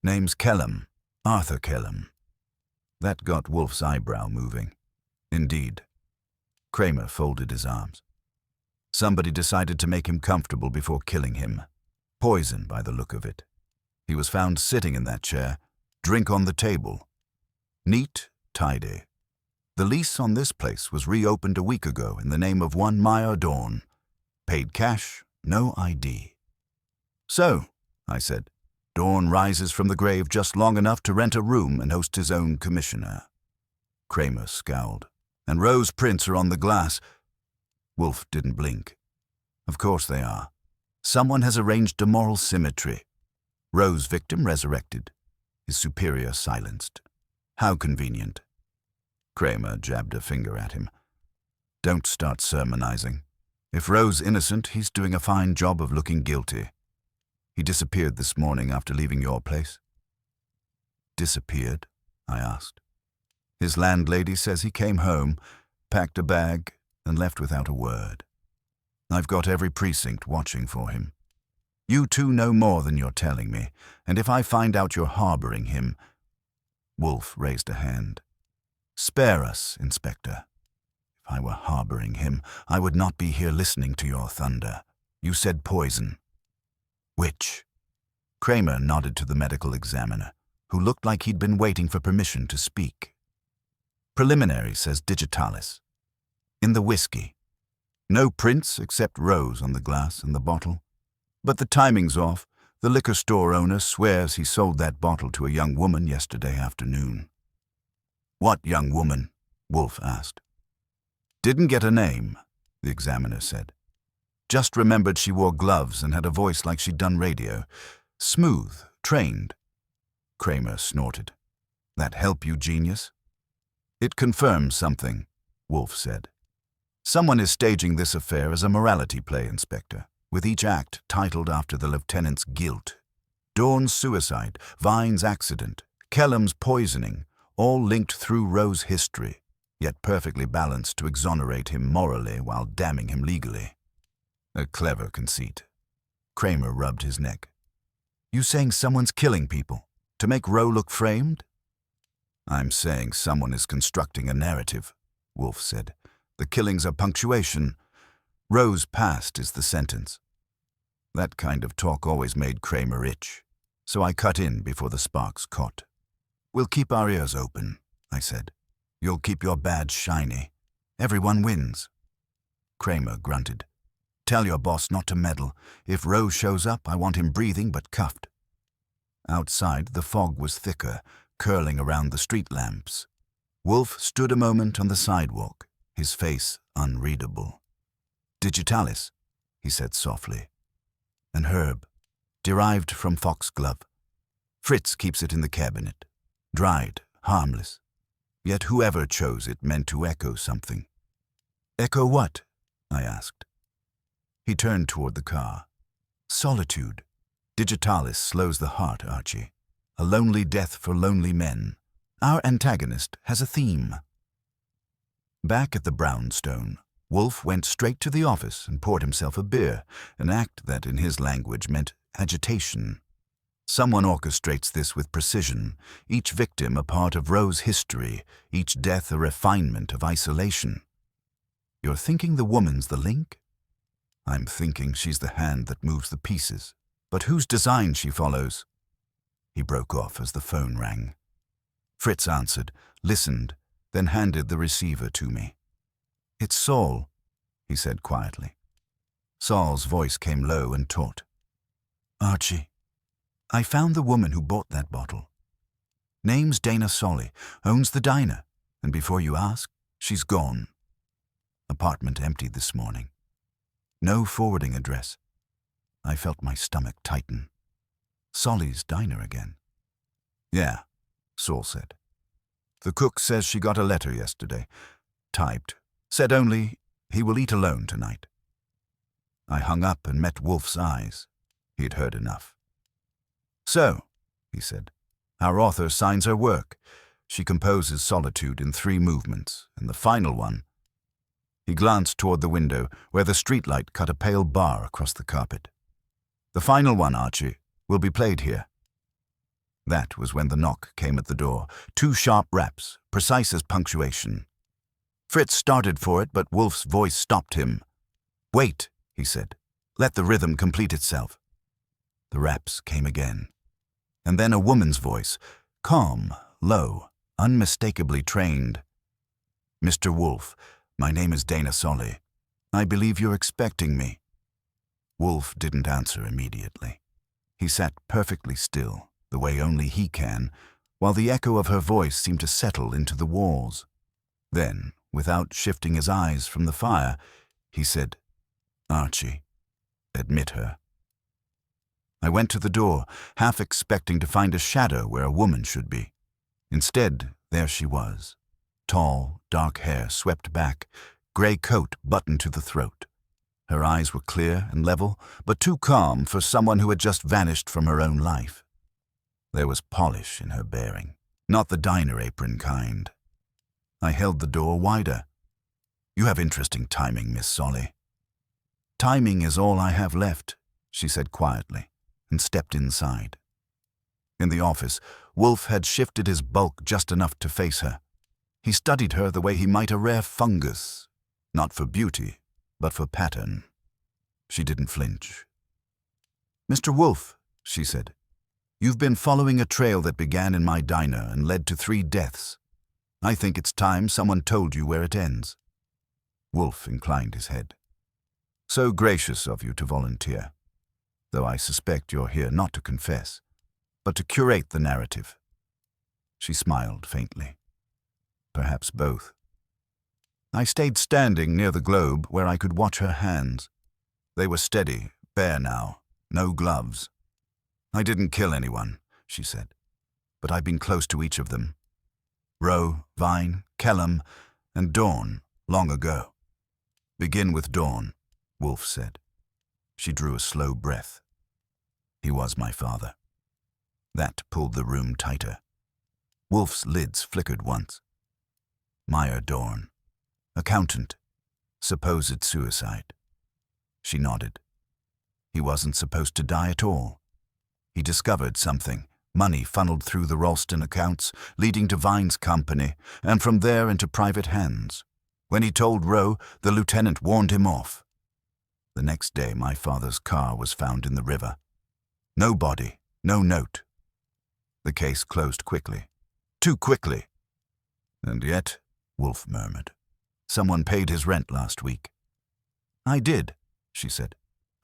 Name's Kellam, Arthur Kellam. That got Wolfe's eyebrow moving. Indeed. Kramer folded his arms. Somebody decided to make him comfortable before killing him. Poison by the look of it. He was found sitting in that chair, drink on the table. Neat, tidy. The lease on this place was reopened a week ago in the name of one Maya Dawn. Paid cash, no ID. So, I said, Dawn rises from the grave just long enough to rent a room and host his own commissioner. Kramer scowled. And Rowe's prints are on the glass. Wolfe didn't blink. Of course they are. Someone has arranged a moral symmetry. Rowe's victim resurrected. His superior silenced. How convenient. Kramer jabbed a finger at him. Don't start sermonizing. If Rowe's innocent, he's doing a fine job of looking guilty. He disappeared this morning after leaving your place." "Disappeared?" I asked. "His landlady says he came home, packed a bag, and left without a word. I've got every precinct watching for him. You two know more than you're telling me, and if I find out you're harboring him—" Wolfe raised a hand. "Spare us, Inspector. If I were harboring him, I would not be here listening to your thunder. You said poison. Which?" Kramer nodded to the medical examiner, who looked like he'd been waiting for permission to speak. "Preliminary says digitalis. In the whiskey. No prints except Rose on the glass and the bottle. But the timing's off. The liquor store owner swears he sold that bottle to a young woman yesterday afternoon." "What young woman?" Wolfe asked. "Didn't get a name," the examiner said. "Just remembered she wore gloves and had a voice like she'd done radio. Smooth, trained." Kramer snorted. "That help you, genius?" "It confirms something," Wolfe said. "Someone is staging this affair as a morality play, Inspector, with each act titled after the lieutenant's guilt. Dawn's suicide, Vine's accident, Kellum's poisoning, all linked through Rose's history, yet perfectly balanced to exonerate him morally while damning him legally. A clever conceit." Kramer rubbed his neck. "You saying someone's killing people to make Roe look framed?" "I'm saying someone is constructing a narrative," Wolfe said. "The killings are punctuation. Roe's past is the sentence." That kind of talk always made Kramer itch, so I cut in before the sparks caught. "We'll keep our ears open," I said. "You'll keep your badge shiny. Everyone wins." Kramer grunted. "Tell your boss not to meddle. If Roe shows up, I want him breathing but cuffed." Outside, the fog was thicker, curling around the street lamps. Wolfe stood a moment on the sidewalk, his face unreadable. "Digitalis," he said softly. "An herb, derived from foxglove. Fritz keeps it in the cabinet. Dried, harmless. Yet whoever chose it meant to echo something." "Echo what?" I asked. He turned toward the car. "Solitude. Digitalis slows the heart, Archie. A lonely death for lonely men. Our antagonist has a theme." Back at the brownstone, Wolfe went straight to the office and poured himself a beer, an act that in his language meant agitation. Someone orchestrates this with precision, each victim a part of Roe's history, each death a refinement of isolation. "You're thinking the woman's the link?" "I'm thinking she's the hand that moves the pieces. But whose design she follows?" He broke off as the phone rang. Fritz answered, listened, then handed the receiver to me. "It's Saul," he said quietly. Saul's voice came low and taut. "Archie, I found the woman who bought that bottle. Name's Dana Solly, owns the diner, and before you ask, she's gone. Apartment emptied this morning. No forwarding address. I felt my stomach tighten. Solly's diner again." "Yeah," Saul said. "The cook says she got a letter yesterday. Typed. Said only, he will eat alone tonight." I hung up and met Wolfe's eyes. He'd heard enough. "So," he said, "our author signs her work. She composes Solitude in 3 movements, and the final one—" He glanced toward the window, where the streetlight cut a pale bar across the carpet. "The final one, Archie, will be played here." That was when the knock came at the door. 2 sharp raps, precise as punctuation. Fritz started for it, but Wolfe's voice stopped him. "Wait," he said. "Let the rhythm complete itself." The raps came again. And then a woman's voice, calm, low, unmistakably trained. "Mr. Wolfe, my name is Dana Solly. I believe you're expecting me." Wolfe didn't answer immediately. He sat perfectly still, the way only he can, while the echo of her voice seemed to settle into the walls. Then, without shifting his eyes from the fire, he said, "Archie, admit her." I went to the door, half expecting to find a shadow where a woman should be. Instead, there she was. Tall, dark hair swept back, gray coat buttoned to the throat. Her eyes were clear and level, but too calm for someone who had just vanished from her own life. There was polish in her bearing, not the diner apron kind. I held the door wider. "You have interesting timing, Miss Solly." "Timing is all I have left," she said quietly, and stepped inside. In the office, Wolfe had shifted his bulk just enough to face her. He studied her the way he might a rare fungus, not for beauty, but for pattern. She didn't flinch. "Mr. Wolfe," she said, "you've been following a trail that began in my diner and led to 3 deaths. I think it's time someone told you where it ends." Wolfe inclined his head. "So gracious of you to volunteer, though I suspect you're here not to confess, but to curate the narrative." She smiled faintly. "Perhaps both." I stayed standing near the globe where I could watch her hands. They were steady, bare now, no gloves. "I didn't kill anyone," she said, "but I've been close to each of them. Roe, Vine, Kellum, and Dawn, long ago." "Begin with Dawn," Wolfe said. She drew a slow breath. "He was my father." That pulled the room tighter. Wolfe's lids flickered once. "Meyer Dawn. Accountant. Supposed suicide." She nodded. "He wasn't supposed to die at all. He discovered something. Money funneled through the Ralston accounts, leading to Vine's company, and from there into private hands. When he told Roe, the lieutenant warned him off. The next day, my father's car was found in the river. No body, no note. The case closed quickly. Too quickly. And yet," Wolfe murmured, "someone paid his rent last week." "I did," she said.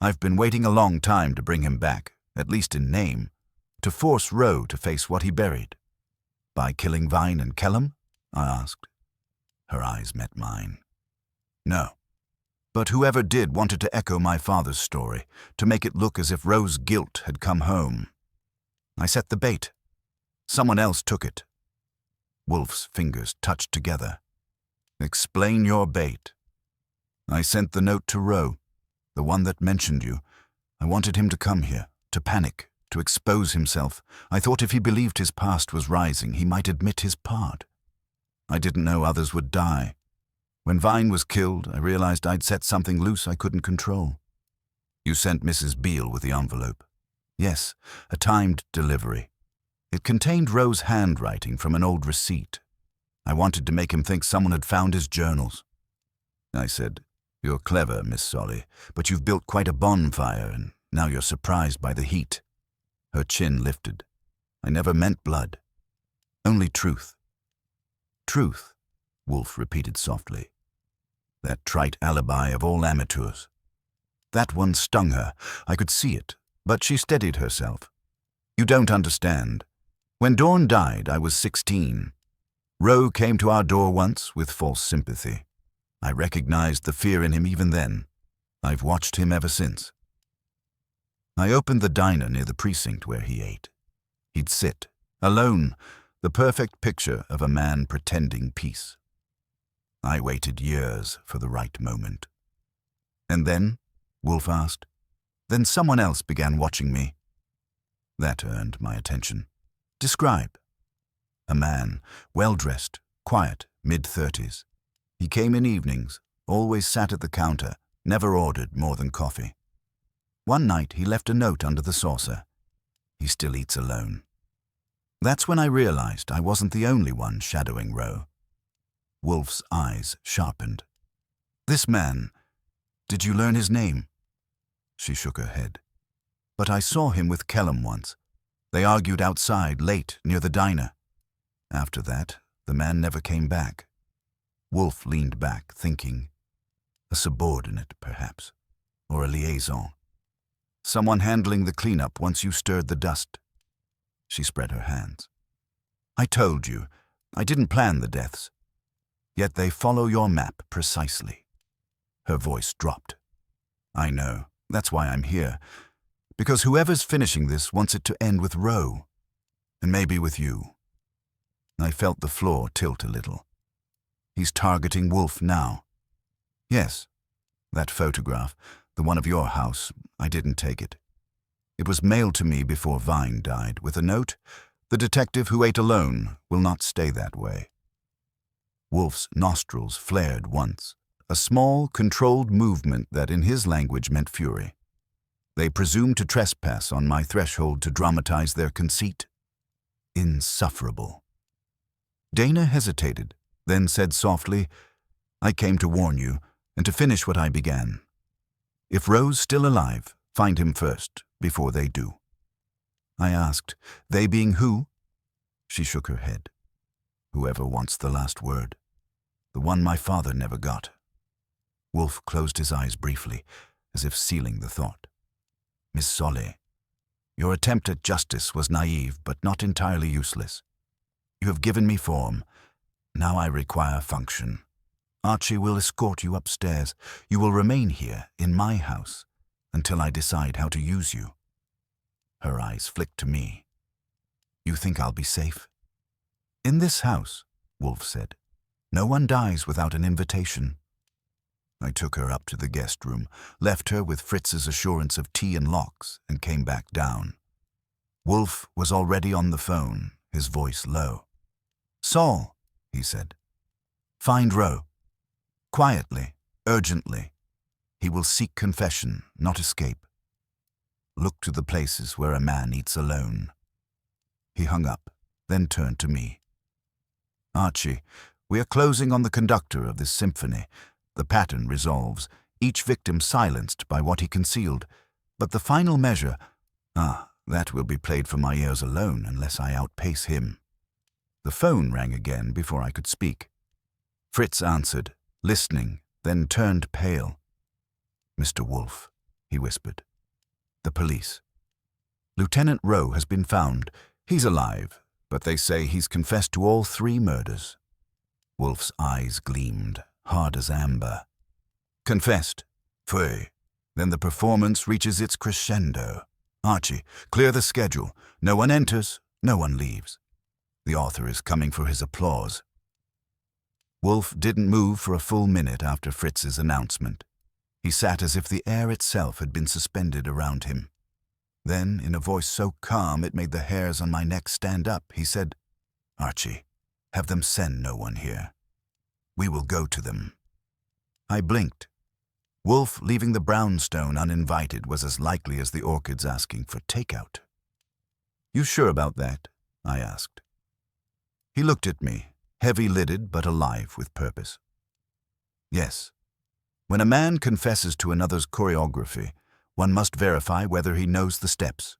"I've been waiting a long time to bring him back, at least in name, to force Roe to face what he buried." "By killing Vine and Kellum?" I asked. Her eyes met mine. "No. But whoever did wanted to echo my father's story, to make it look as if Roe's guilt had come home. I set the bait. Someone else took it." Wolfe's fingers touched together. "Explain your bait." "I sent the note to Roe, the one that mentioned you. I wanted him to come here, to panic, to expose himself. I thought if he believed his past was rising, he might admit his part. I didn't know others would die. When Vine was killed, I realized I'd set something loose I couldn't control." "You sent Mrs. Beale with the envelope?" "Yes, a timed delivery. It contained Roe's handwriting from an old receipt. I wanted to make him think someone had found his journals." I said, "You're clever, Miss Solly, but you've built quite a bonfire, and now you're surprised by the heat." Her chin lifted. "I never meant blood. Only truth." "Truth," Wolfe repeated softly. That trite alibi of all amateurs. That one stung her. I could see it, but she steadied herself. "You don't understand. When Dawn died, I was 16. Roe came to our door once with false sympathy. I recognized the fear in him even then. I've watched him ever since." I opened the diner near the precinct where he ate. He'd sit, alone, the perfect picture of a man pretending peace. I waited years for the right moment. "And then?" Wolfe asked. "Then someone else began watching me." That earned my attention. "Describe." "A man, well-dressed, quiet, mid-30s. He came in evenings, always sat at the counter, never ordered more than coffee. One night he left a note under the saucer. He still eats alone. That's when I realized I wasn't the only one shadowing Roe." Wolfe's eyes sharpened. "This man, did you learn his name?" She shook her head. "But I saw him with Kellum once. They argued outside late near the diner. After that, the man never came back." Wolfe leaned back, thinking. A subordinate, perhaps, or a liaison. Someone handling the cleanup once you stirred the dust. She spread her hands. "I told you, I didn't plan the deaths. Yet they follow your map precisely." Her voice dropped. "I know. That's why I'm here. Because whoever's finishing this wants it to end with Roe. And maybe with you." I felt the floor tilt a little. "He's targeting Wolfe now." "Yes." That photograph, the one of your house, I didn't take it. It was mailed to me before Vine died, with a note, "The detective who ate alone will not stay that way." Wolfe's nostrils flared once, a small, controlled movement that in his language meant fury. They presumed to trespass on my threshold to dramatize their conceit. Insufferable. Dana hesitated, then said softly, "I came to warn you, and to finish what I began. If Roe's still alive, find him first, before they do." I asked, "They being who?" She shook her head. "Whoever wants the last word. The one my father never got." Wolfe closed his eyes briefly, as if sealing the thought. "Miss Solly, your attempt at justice was naive, but not entirely useless. You have given me form. Now I require function. Archie will escort you upstairs. You will remain here, in my house, until I decide how to use you." Her eyes flicked to me. "You think I'll be safe?" "In this house," Wolfe said. "No one dies without an invitation." I took her up to the guest room, left her with Fritz's assurance of tea and locks, and came back down. Wolfe was already on the phone, his voice low. "Saul," he said, "find Roe. Quietly, urgently. He will seek confession, not escape. Look to the places where a man eats alone." He hung up, then turned to me. "Archie, we are closing on the conductor of this symphony. The pattern resolves, each victim silenced by what he concealed. But the final measure, that will be played for my ears alone unless I outpace him." The phone rang again before I could speak. Fritz answered, listening, then turned pale. "Mr. Wolfe," he whispered. "The police. Lieutenant Roe has been found. He's alive, but they say he's confessed to all 3 murders." Wolfe's eyes gleamed, hard as amber. "Confessed? Pfui. Then the performance reaches its crescendo. Archie, clear the schedule. No one enters, no one leaves. The author is coming for his applause." Wolfe didn't move for a full minute after Fritz's announcement. He sat as if the air itself had been suspended around him. Then, in a voice so calm it made the hairs on my neck stand up, he said, "Archie, have them send no one here. We will go to them." I blinked. Wolfe leaving the brownstone uninvited was as likely as the orchids asking for takeout. "You sure about that?" I asked. He looked at me, heavy-lidded but alive with purpose. "Yes. When a man confesses to another's choreography, one must verify whether he knows the steps."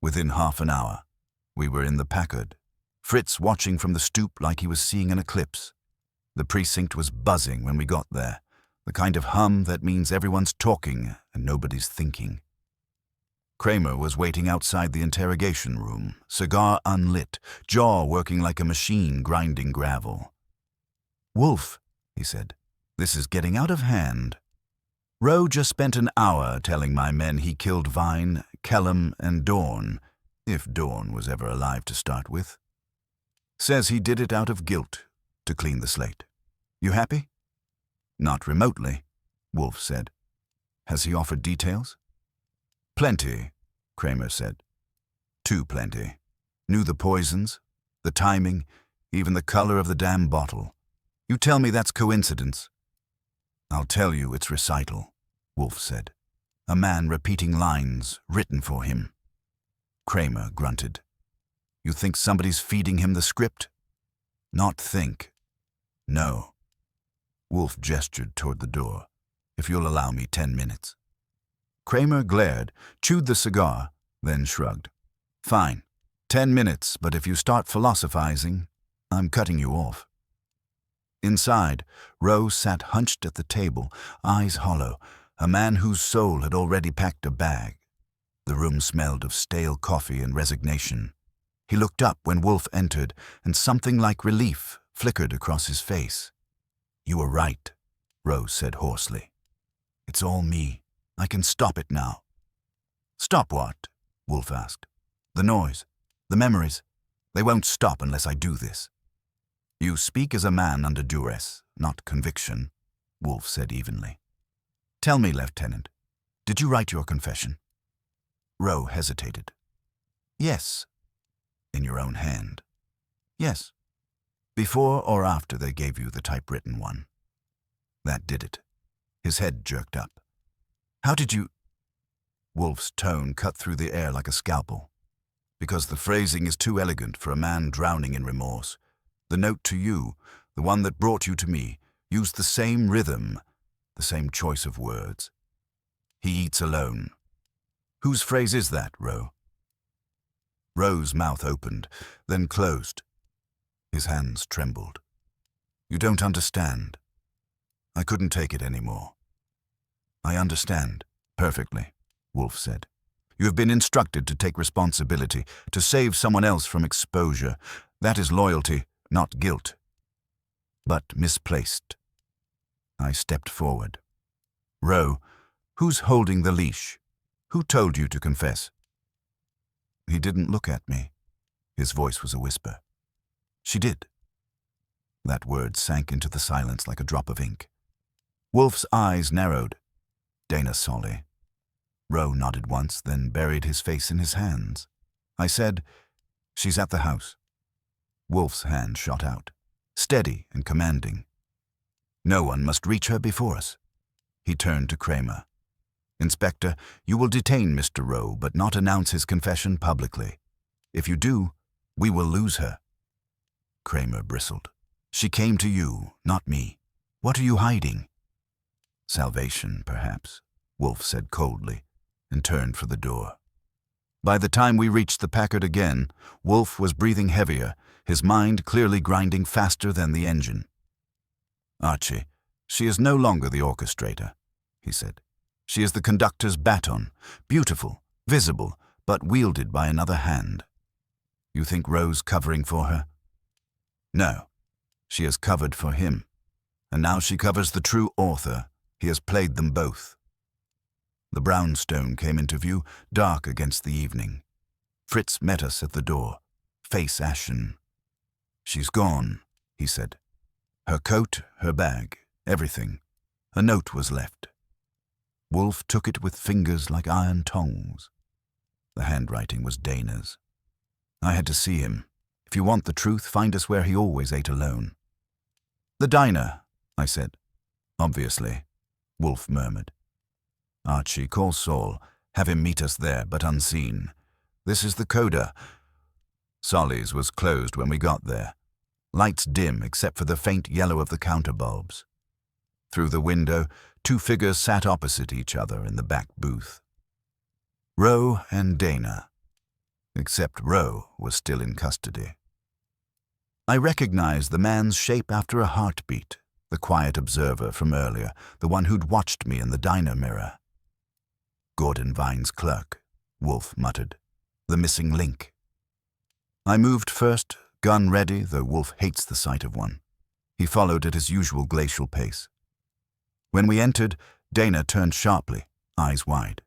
Within half an hour, we were in the Packard, Fritz watching from the stoop like he was seeing an eclipse. The precinct was buzzing when we got there, the kind of hum that means everyone's talking and nobody's thinking. Kramer was waiting outside the interrogation room, cigar unlit, jaw working like a machine grinding gravel. "Wolfe," he said, "this is getting out of hand. Roe just spent an hour telling my men he killed Vine, Kellum, and Dorn, if Dorn was ever alive to start with. Says he did it out of guilt, to clean the slate. You happy?" "Not remotely," Wolfe said. "Has he offered details?" "Plenty," Kramer said. "Too plenty. Knew the poisons, the timing, even the color of the damn bottle. You tell me that's coincidence?" "I'll tell you it's recital," Wolfe said. "A man repeating lines written for him." Kramer grunted. "You think somebody's feeding him the script?" "Not think. No." Wolfe gestured toward the door. "If you'll allow me 10 minutes. Kramer glared, chewed the cigar, then shrugged. "Fine. 10 minutes, but if you start philosophizing, I'm cutting you off." Inside, Roe sat hunched at the table, eyes hollow, a man whose soul had already packed a bag. The room smelled of stale coffee and resignation. He looked up when Wolfe entered, and something like relief flickered across his face. "You were right," Roe said hoarsely. "It's all me. I can stop it now." "Stop what?" Wolfe asked. "The noise, the memories. They won't stop unless I do this." "You speak as a man under duress, not conviction," Wolfe said evenly. Tell me, Lieutenant, did you write your confession? Rowe hesitated. Yes. In your own hand? Yes. Before or after they gave you the typewritten one? That did it. His head jerked up. How did you... Wolfe's tone cut through the air like a scalpel. Because the phrasing is too elegant for a man drowning in remorse. The note to you, the one that brought you to me, used the same rhythm, the same choice of words. He eats alone. Whose phrase is that, Rowe? Rowe's mouth opened, then closed. His hands trembled. You don't understand. I couldn't take it anymore. I understand, perfectly, Wolfe said. You have been instructed to take responsibility, to save someone else from exposure. That is loyalty, not guilt. But misplaced. I stepped forward. Rowe, who's holding the leash? Who told you to confess? He didn't look at me. His voice was a whisper. She did. That word sank into the silence like a drop of ink. Wolfe's eyes narrowed. Dana Solly. Rowe nodded once, then buried his face in his hands. I said, She's at the house. Wolfe's hand shot out, steady and commanding. No one must reach her before us. He turned to Kramer. Inspector, you will detain Mr. Rowe, but not announce his confession publicly. If you do, we will lose her. Kramer bristled. She came to you, not me. What are you hiding? Salvation, perhaps, Wolfe said coldly, and turned for the door. By the time we reached the Packard again, Wolfe was breathing heavier, his mind clearly grinding faster than the engine. Archie, she is no longer the orchestrator, he said. She is the conductor's baton, beautiful, visible, but wielded by another hand. You think Rowe's covering for her? No, she has covered for him, and now she covers the true author. He has played them both. The brownstone came into view, dark against the evening. Fritz met us at the door, face ashen. She's gone, he said. Her coat, her bag, everything. A note was left. Wolfe took it with fingers like iron tongs. The handwriting was Dana's. I had to see him. If you want the truth, find us where he always ate alone. The diner, I said. Obviously, Wolfe murmured. Archie, call Saul. Have him meet us there, but unseen. This is the coda. Solly's was closed when we got there. Lights dim except for the faint yellow of the counter bulbs. Through the window, two figures sat opposite each other in the back booth. Rowe and Dana. Except Rowe was still in custody. I recognized the man's shape after a heartbeat, the quiet observer from earlier, the one who'd watched me in the diner mirror. Gordon Vine's clerk, Wolfe muttered. The missing link. I moved first, gun ready, though Wolfe hates the sight of one. He followed at his usual glacial pace. When we entered, Dana turned sharply, eyes wide.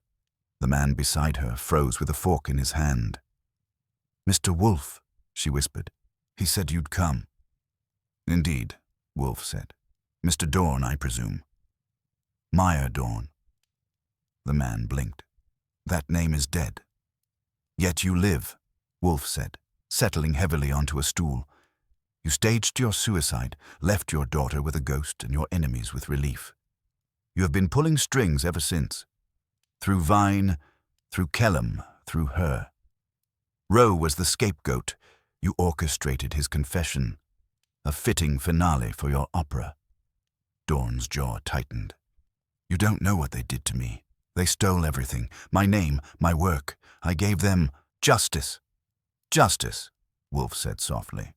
The man beside her froze with a fork in his hand. Mr. Wolfe, she whispered. He said you'd come. Indeed, Wolfe said. Mr. Dorn, I presume. Meyer Dorn. The man blinked. That name is dead. Yet you live, Wolfe said, settling heavily onto a stool. You staged your suicide, left your daughter with a ghost and your enemies with relief. You have been pulling strings ever since. Through Vine, through Kellum, through her. Rowe was the scapegoat. You orchestrated his confession. A fitting finale for your opera. Dorn's jaw tightened. You don't know what they did to me. They stole everything. My name, my work. I gave them justice. Justice, Wolfe said softly.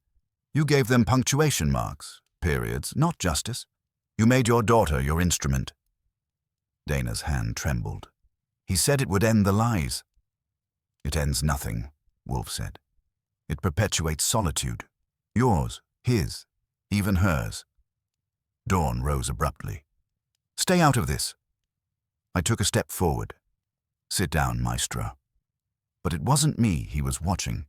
You gave them punctuation marks, periods, not justice. You made your daughter your instrument. Dana's hand trembled. He said it would end the lies. It ends nothing, Wolfe said. It perpetuates solitude. Yours, his, even hers. Dorn rose abruptly. Stay out of this. I took a step forward. Sit down, maestro. But it wasn't me he was watching.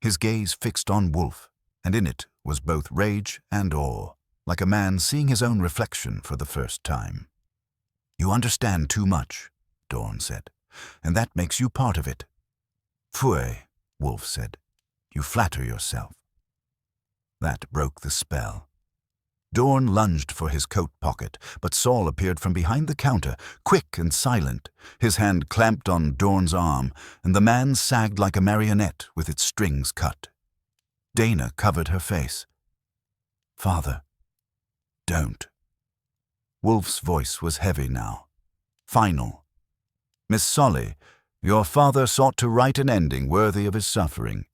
His gaze fixed on Wolfe, and in it was both rage and awe, like a man seeing his own reflection for the first time. You understand too much, Dorn said, and that makes you part of it. Pfui, Wolfe said. You flatter yourself. That broke the spell. Dorn lunged for his coat pocket, but Saul appeared from behind the counter, quick and silent. His hand clamped on Dorn's arm, and the man sagged like a marionette with its strings cut. Dana covered her face. Father, don't. Wolfe's voice was heavy now. Final. Miss Solly, your father sought to write an ending worthy of his suffering,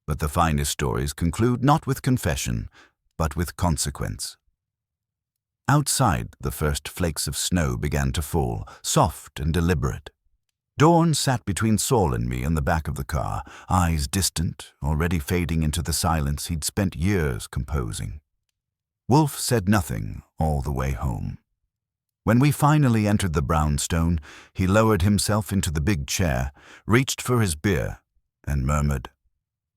but the finest stories conclude not with confession, but with consequence. Outside, the first flakes of snow began to fall, soft and deliberate. Dorn sat between Saul and me in the back of the car, eyes distant, already fading into the silence he'd spent years composing. Wolfe said nothing all the way home. When we finally entered the brownstone, he lowered himself into the big chair, reached for his beer, and murmured,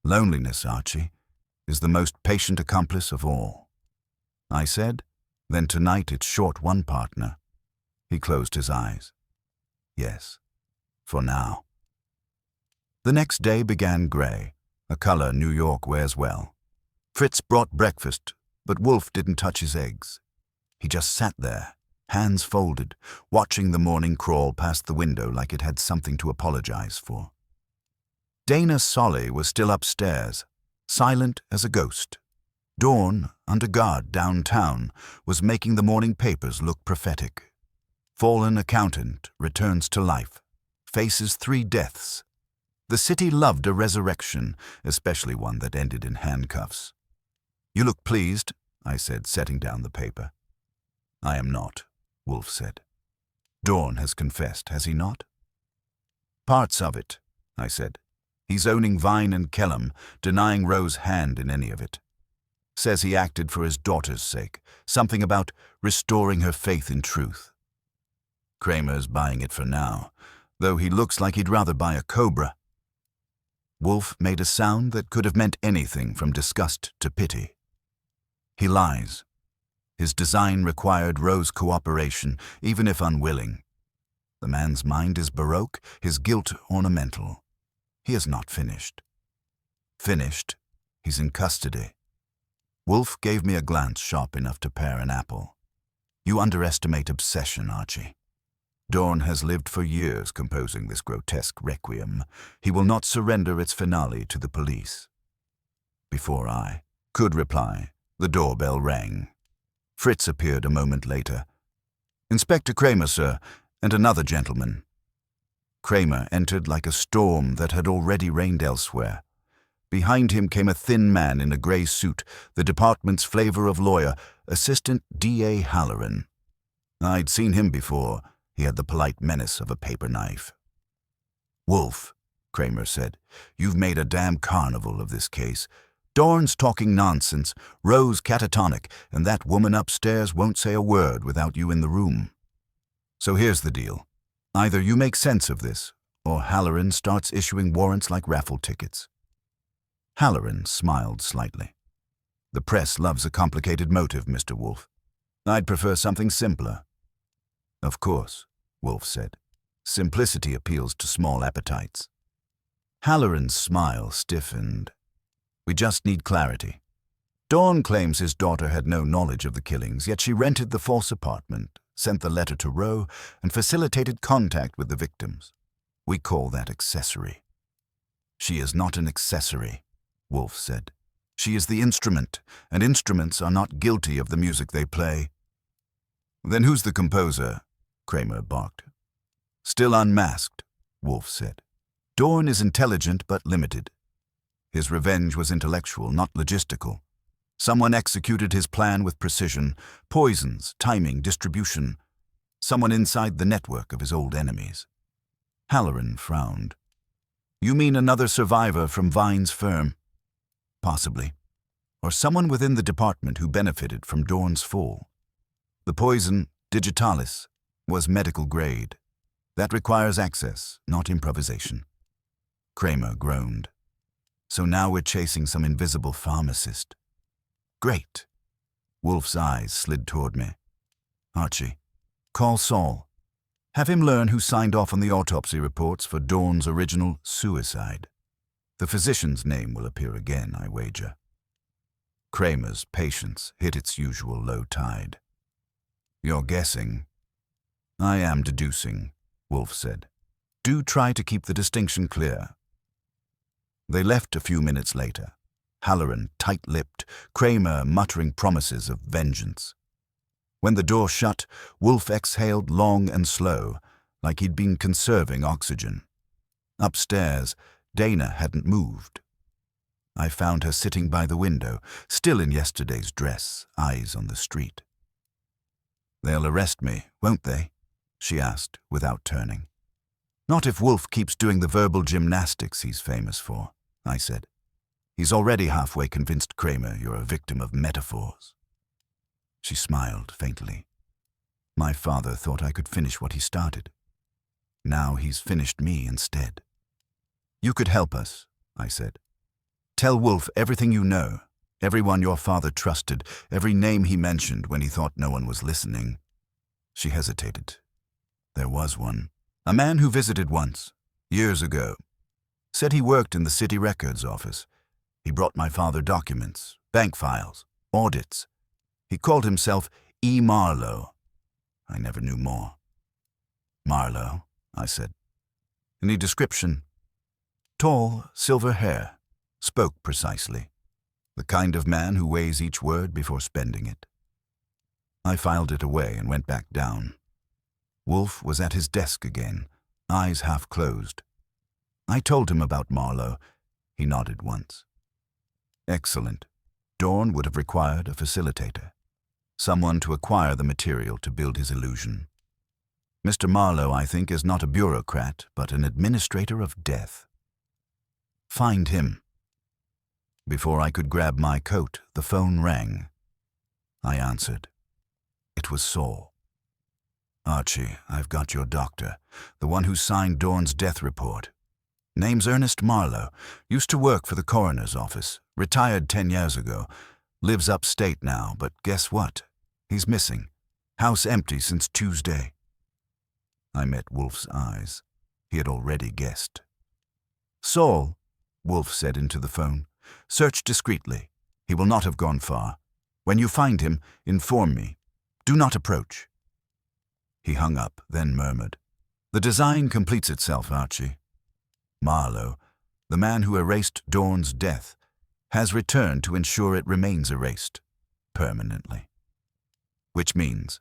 "Loneliness, Archie, is the most patient accomplice of all." I said, "Then tonight it's short one partner." He closed his eyes. Yes, for now. The next day began gray, a color New York wears well. Fritz brought breakfast, but Wolfe didn't touch his eggs. He just sat there, hands folded, watching the morning crawl past the window like it had something to apologize for. Dana Solly was still upstairs, silent as a ghost. Dorn, under guard downtown, was making the morning papers look prophetic. Fallen accountant returns to life, faces 3 deaths. The city loved a resurrection, especially one that ended in handcuffs. "You look pleased," I said, setting down the paper. "I am not," Wolfe said. "Dorn has confessed, has he not?" "Parts of it," I said. "He's owning Vine and Kellum, denying Rose's hand in any of it. Says he acted for his daughter's sake, something about restoring her faith in truth. Kramer's buying it for now, though he looks like he'd rather buy a cobra." Wolfe made a sound that could have meant anything from disgust to pity. "He lies. His design required Rose's cooperation, even if unwilling. The man's mind is baroque, his guilt ornamental. He is not finished." "Finished? He's in custody." Wolfe gave me a glance sharp enough to pare an apple. "You underestimate obsession, Archie. Dorn has lived for years composing this grotesque requiem. He will not surrender its finale to the police." Before I could reply, the doorbell rang. Fritz appeared a moment later. "Inspector Kramer, sir, and another gentleman." Kramer entered like a storm that had already rained elsewhere. Behind him came a thin man in a gray suit, the department's flavor of lawyer, Assistant D.A. Halloran. I'd seen him before. He had the polite menace of a paper knife. "Wolfe," Kramer said, "you've made a damn carnival of this case. Dorn's talking nonsense, Rose catatonic, and that woman upstairs won't say a word without you in the room. So here's the deal. Either you make sense of this, or Halloran starts issuing warrants like raffle tickets." Halloran smiled slightly. "The press loves a complicated motive, Mr. Wolfe. I'd prefer something simpler." "Of course," Wolfe said. "Simplicity appeals to small appetites." Halloran's smile stiffened. "We just need clarity. Dorn claims his daughter had no knowledge of the killings, yet she rented the false apartment, sent the letter to Roe, and facilitated contact with the victims. We call that accessory." "She is not an accessory," Wolfe said. "She is the instrument, and instruments are not guilty of the music they play." "Then who's the composer?" Kramer barked. "Still unmasked," Wolfe said. "Dorn is intelligent but limited. His revenge was intellectual, not logistical. Someone executed his plan with precision, poisons, timing, distribution. Someone inside the network of his old enemies." Halloran frowned. "You mean another survivor from Vine's firm?" "Possibly. Or someone within the department who benefited from Dorn's fall. The poison, digitalis, was medical grade. That requires access, not improvisation." Kramer groaned. "So now we're chasing some invisible pharmacist." "Great." Wolfe's eyes slid toward me. "Archie, call Saul. Have him learn who signed off on the autopsy reports for Dawn's original suicide. The physician's name will appear again, I wager. Kramer's patience hit its usual low tide. You're guessing. I am deducing, Wolfe said. Do try to keep the distinction clear. They left a few minutes later, Halloran tight-lipped, Kramer muttering promises of vengeance. When the door shut, Wolfe exhaled long and slow, like he'd been conserving oxygen. Upstairs, Dana hadn't moved. I found her sitting by the window, still in yesterday's dress, eyes on the street. They'll arrest me, won't they? She asked, without turning. Not if Wolfe keeps doing the verbal gymnastics he's famous for, I said. He's already halfway convinced Kramer you're a victim of metaphors. She smiled faintly. My father thought I could finish what he started. Now he's finished me instead. You could help us, I said. Tell Wolfe everything you know, everyone your father trusted, every name he mentioned when he thought no one was listening. She hesitated. There was one. A man who visited once, years ago. Said he worked in the city records office. He brought my father documents, bank files, audits. He called himself E. Marlowe. I never knew more. Marlowe, I said. Any description? Tall, silver hair. Spoke precisely. The kind of man who weighs each word before spending it. I filed it away and went back down. Wolfe was at his desk again, eyes half closed. I told him about Marlowe. He nodded once. Excellent. Dawn would have required a facilitator. Someone to acquire the material to build his illusion. Mr. Marlowe, I think, is not a bureaucrat, but an administrator of death. Find him. Before I could grab my coat, the phone rang. I answered. It was Saul. Archie, I've got your doctor, the one who signed Dawn's death report. Name's Ernest Marlowe, used to work for the coroner's office, retired 10 years ago, lives upstate now, but guess what? He's missing. House empty since Tuesday. I met Wolfe's eyes. He had already guessed. Saul, Wolfe said into the phone, search discreetly. He will not have gone far. When you find him, inform me. Do not approach. He hung up, then murmured, The design completes itself, Archie. Marlowe, the man who erased Dawn's death, has returned to ensure it remains erased, permanently. Which means,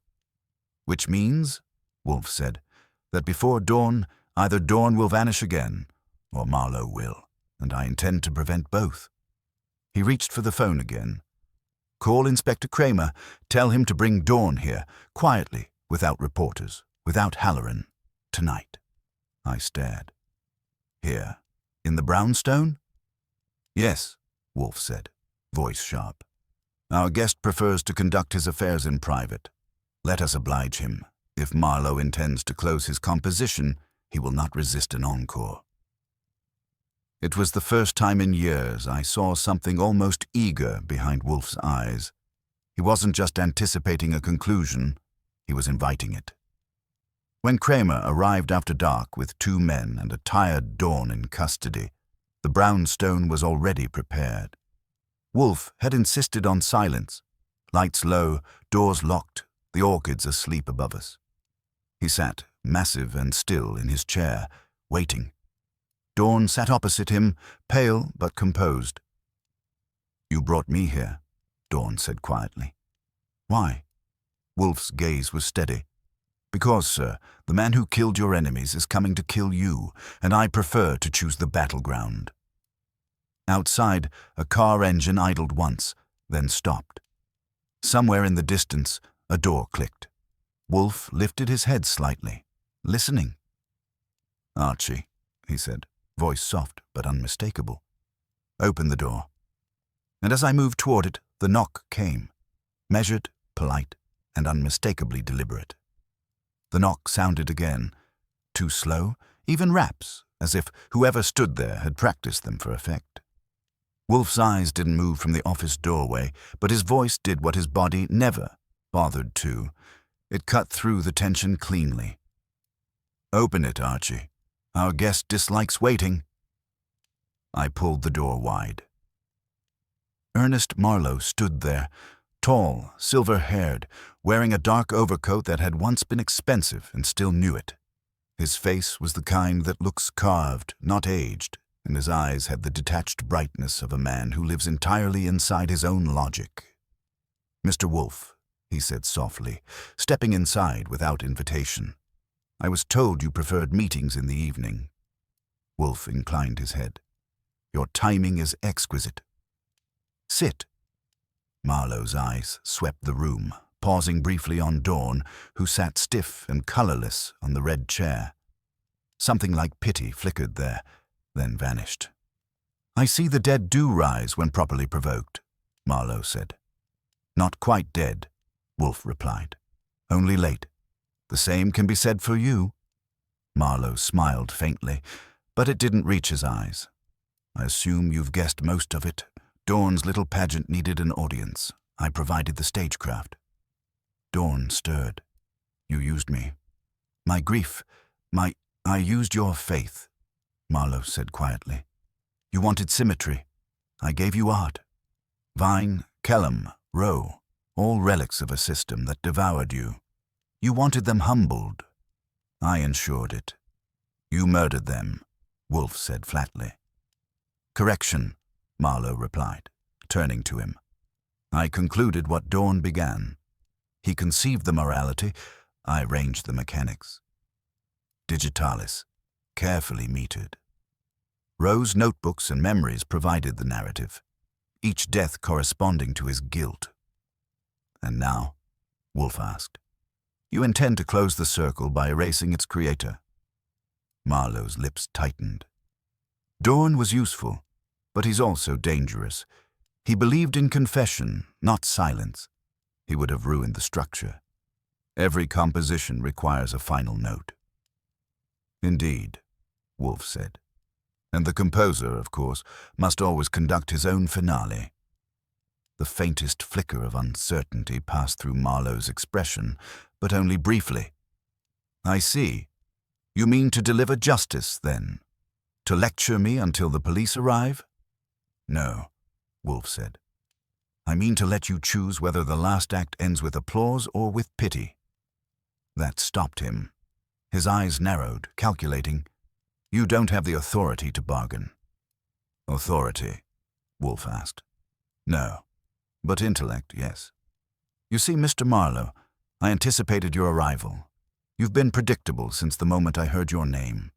Wolfe said, that before dawn, either Dawn will vanish again, or Marlowe will, and I intend to prevent both. He reached for the phone again. Call Inspector Kramer, tell him to bring Dawn here, quietly, without reporters, without Halloran, tonight. I stared. Here, in the brownstone? Yes, Wolfe said, voice sharp. Our guest prefers to conduct his affairs in private. Let us oblige him. If Marlowe intends to close his composition, he will not resist an encore. It was the first time in years I saw something almost eager behind Wolfe's eyes. He wasn't just anticipating a conclusion, he was inviting it. When Kramer arrived after dark with 2 men and a tired Dawn in custody, the brownstone was already prepared. Wolfe had insisted on silence. Lights low, doors locked, the orchids asleep above us. He sat, massive and still, in his chair, waiting. Dawn sat opposite him, pale but composed. You brought me here, Dawn said quietly. Why? Wolfe's gaze was steady. Because, sir, the man who killed your enemies is coming to kill you, and I prefer to choose the battleground. Outside, a car engine idled once, then stopped. Somewhere in the distance, a door clicked. Wolfe lifted his head slightly, listening. Archie, he said, voice soft but unmistakable. Open the door. And as I moved toward it, the knock came, measured, polite, and unmistakably deliberate. The knock sounded again, too slow, even raps, as if whoever stood there had practiced them for effect. Wolfe's eyes didn't move from the office doorway, but his voice did what his body never bothered to. It cut through the tension cleanly. Open it, Archie. Our guest dislikes waiting. I pulled the door wide. Ernest Marlowe stood there, tall, silver-haired, wearing a dark overcoat that had once been expensive and still knew it. His face was the kind that looks carved, not aged, and his eyes had the detached brightness of a man who lives entirely inside his own logic. "Mr. Wolfe," he said softly, stepping inside without invitation. "I was told you preferred meetings in the evening." Wolfe inclined his head. "Your timing is exquisite. Sit." Marlowe's eyes swept the room, pausing briefly on Dawn, who sat stiff and colorless on the red chair. Something like pity flickered there, then vanished. "I see the dead do rise when properly provoked," Marlowe said. "Not quite dead," Wolfe replied. "Only late. The same can be said for you." Marlowe smiled faintly, but it didn't reach his eyes. "I assume you've guessed most of it. Dawn's little pageant needed an audience. I provided the stagecraft." Dawn stirred. "You used me. My grief, I used your faith," Marlowe said quietly. "You wanted symmetry. I gave you art. Vine, Kellum, Roe, all relics of a system that devoured you. You wanted them humbled. I ensured it. You murdered them," Wolfe said flatly. "Correction," Marlowe replied, turning to him. "I concluded what Dawn began. He conceived the morality, I arranged the mechanics. Digitalis, carefully metered. Roe's notebooks and memories provided the narrative, each death corresponding to his guilt." "And now?" Wolfe asked. "You intend to close the circle by erasing its creator." Marlowe's lips tightened. "Dawn was useful, but he's also dangerous. He believed in confession, not silence. He would have ruined the structure. Every composition requires a final note." "Indeed," Wolfe said. "And the composer, of course, must always conduct his own finale." The faintest flicker of uncertainty passed through Marlowe's expression, but only briefly. "I see. You mean to deliver justice, then? To lecture me until the police arrive?" "No," Wolfe said. "I mean to let you choose whether the last act ends with applause or with pity." That stopped him. His eyes narrowed, calculating. "You don't have the authority to bargain." "Authority?" Wolfe asked. "No. But intellect, yes. You see, Mr. Marlowe, I anticipated your arrival. You've been predictable since the moment I heard your name.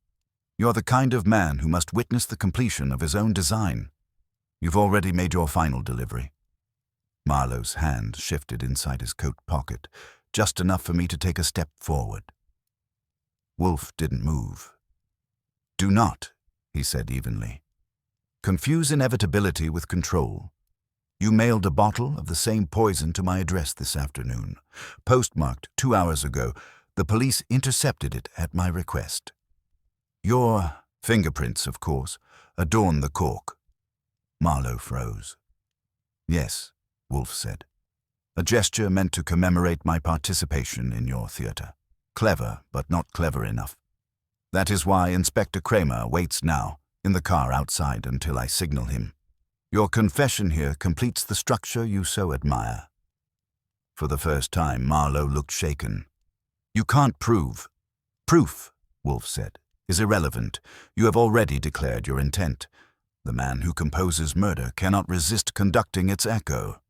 You're the kind of man who must witness the completion of his own design. You've already made your final delivery." Marlowe's hand shifted inside his coat pocket, just enough for me to take a step forward. Wolfe didn't move. "Do not," he said evenly, "confuse inevitability with control. You mailed a bottle of the same poison to my address this afternoon. Postmarked 2 hours ago, the police intercepted it at my request. Your fingerprints, of course, adorn the cork." Marlowe froze. "Yes," Wolfe said. "A gesture meant to commemorate my participation in your theater. Clever, but not clever enough. That is why Inspector Kramer waits now, in the car outside, until I signal him. Your confession here completes the structure you so admire." For the first time, Marlowe looked shaken. "You can't prove." "Proof," Wolfe said, "is irrelevant. You have already declared your intent. The man who composes murder cannot resist conducting its echo.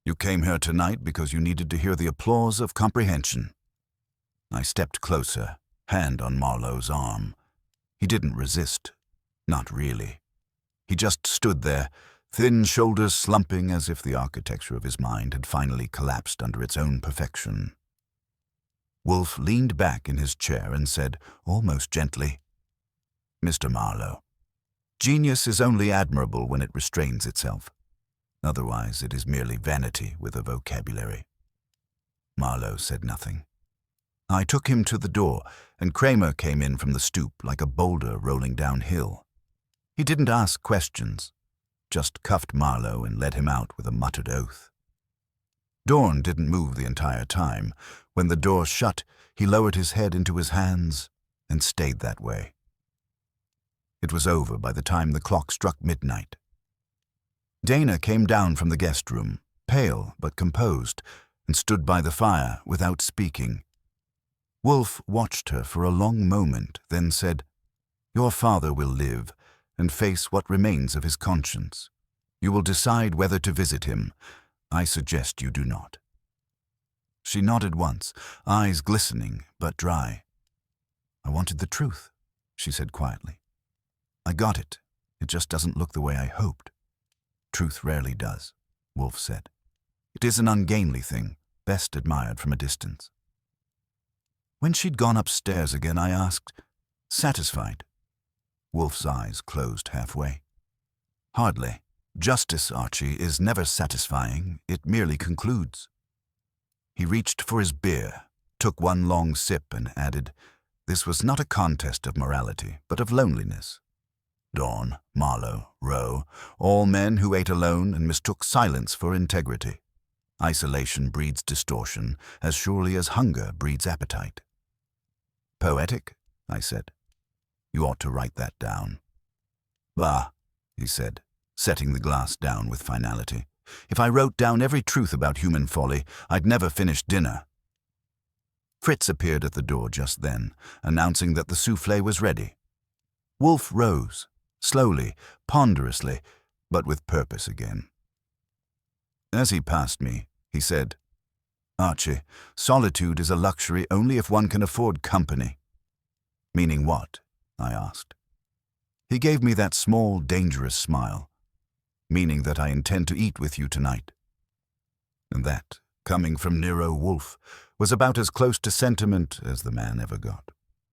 You came here tonight because you needed to hear the applause of comprehension." I stepped closer, hand on Marlowe's arm. He didn't resist. Not really. He just stood there, thin shoulders slumping as if the architecture of his mind had finally collapsed under its own perfection. Wolfe leaned back in his chair and said, almost gently, "Mr. Marlowe, genius is only admirable when it restrains itself. Otherwise, it is merely vanity with a vocabulary." Marlowe said nothing. I took him to the door, and Kramer came in from the stoop like a boulder rolling downhill. He didn't ask questions, just cuffed Marlowe and led him out with a muttered oath. Dawn didn't move the entire time. When the door shut, he lowered his head into his hands and stayed that way. It was over by the time the clock struck midnight. Dana came down from the guest room, pale but composed, and stood by the fire without speaking. Wolfe watched her for a long moment, then said, "Your father will live and face what remains of his conscience. You will decide whether to visit him. I suggest you do not." She nodded once, eyes glistening but dry. "I wanted the truth," she said quietly. "I got it. It just doesn't look the way I hoped." "Truth rarely does," Wolfe said. "It is an ungainly thing, best admired from a distance." When she'd gone upstairs again, I asked, "Satisfied?" Wolfe's eyes closed halfway. "Hardly. Justice, Archie, is never satisfying. It merely concludes." He reached for his beer, took one long sip, and added, "This was not a contest of morality, but of loneliness. Dawn, Marlowe, Rowe, all men who ate alone and mistook silence for integrity. Isolation breeds distortion, as surely as hunger breeds appetite." "Poetic?" I said. "You ought to write that down." "Bah," he said, setting the glass down with finality. "If I wrote down every truth about human folly, I'd never finish dinner." Fritz appeared at the door just then, announcing that the soufflé was ready. Wolfe rose, slowly, ponderously, but with purpose again. As he passed me, he said, "Archie, solitude is a luxury only if one can afford company." "Meaning what?" I asked. He gave me that small, dangerous smile. "Meaning that I intend to eat with you tonight." And that, coming from Nero Wolfe, was about as close to sentiment as the man ever got.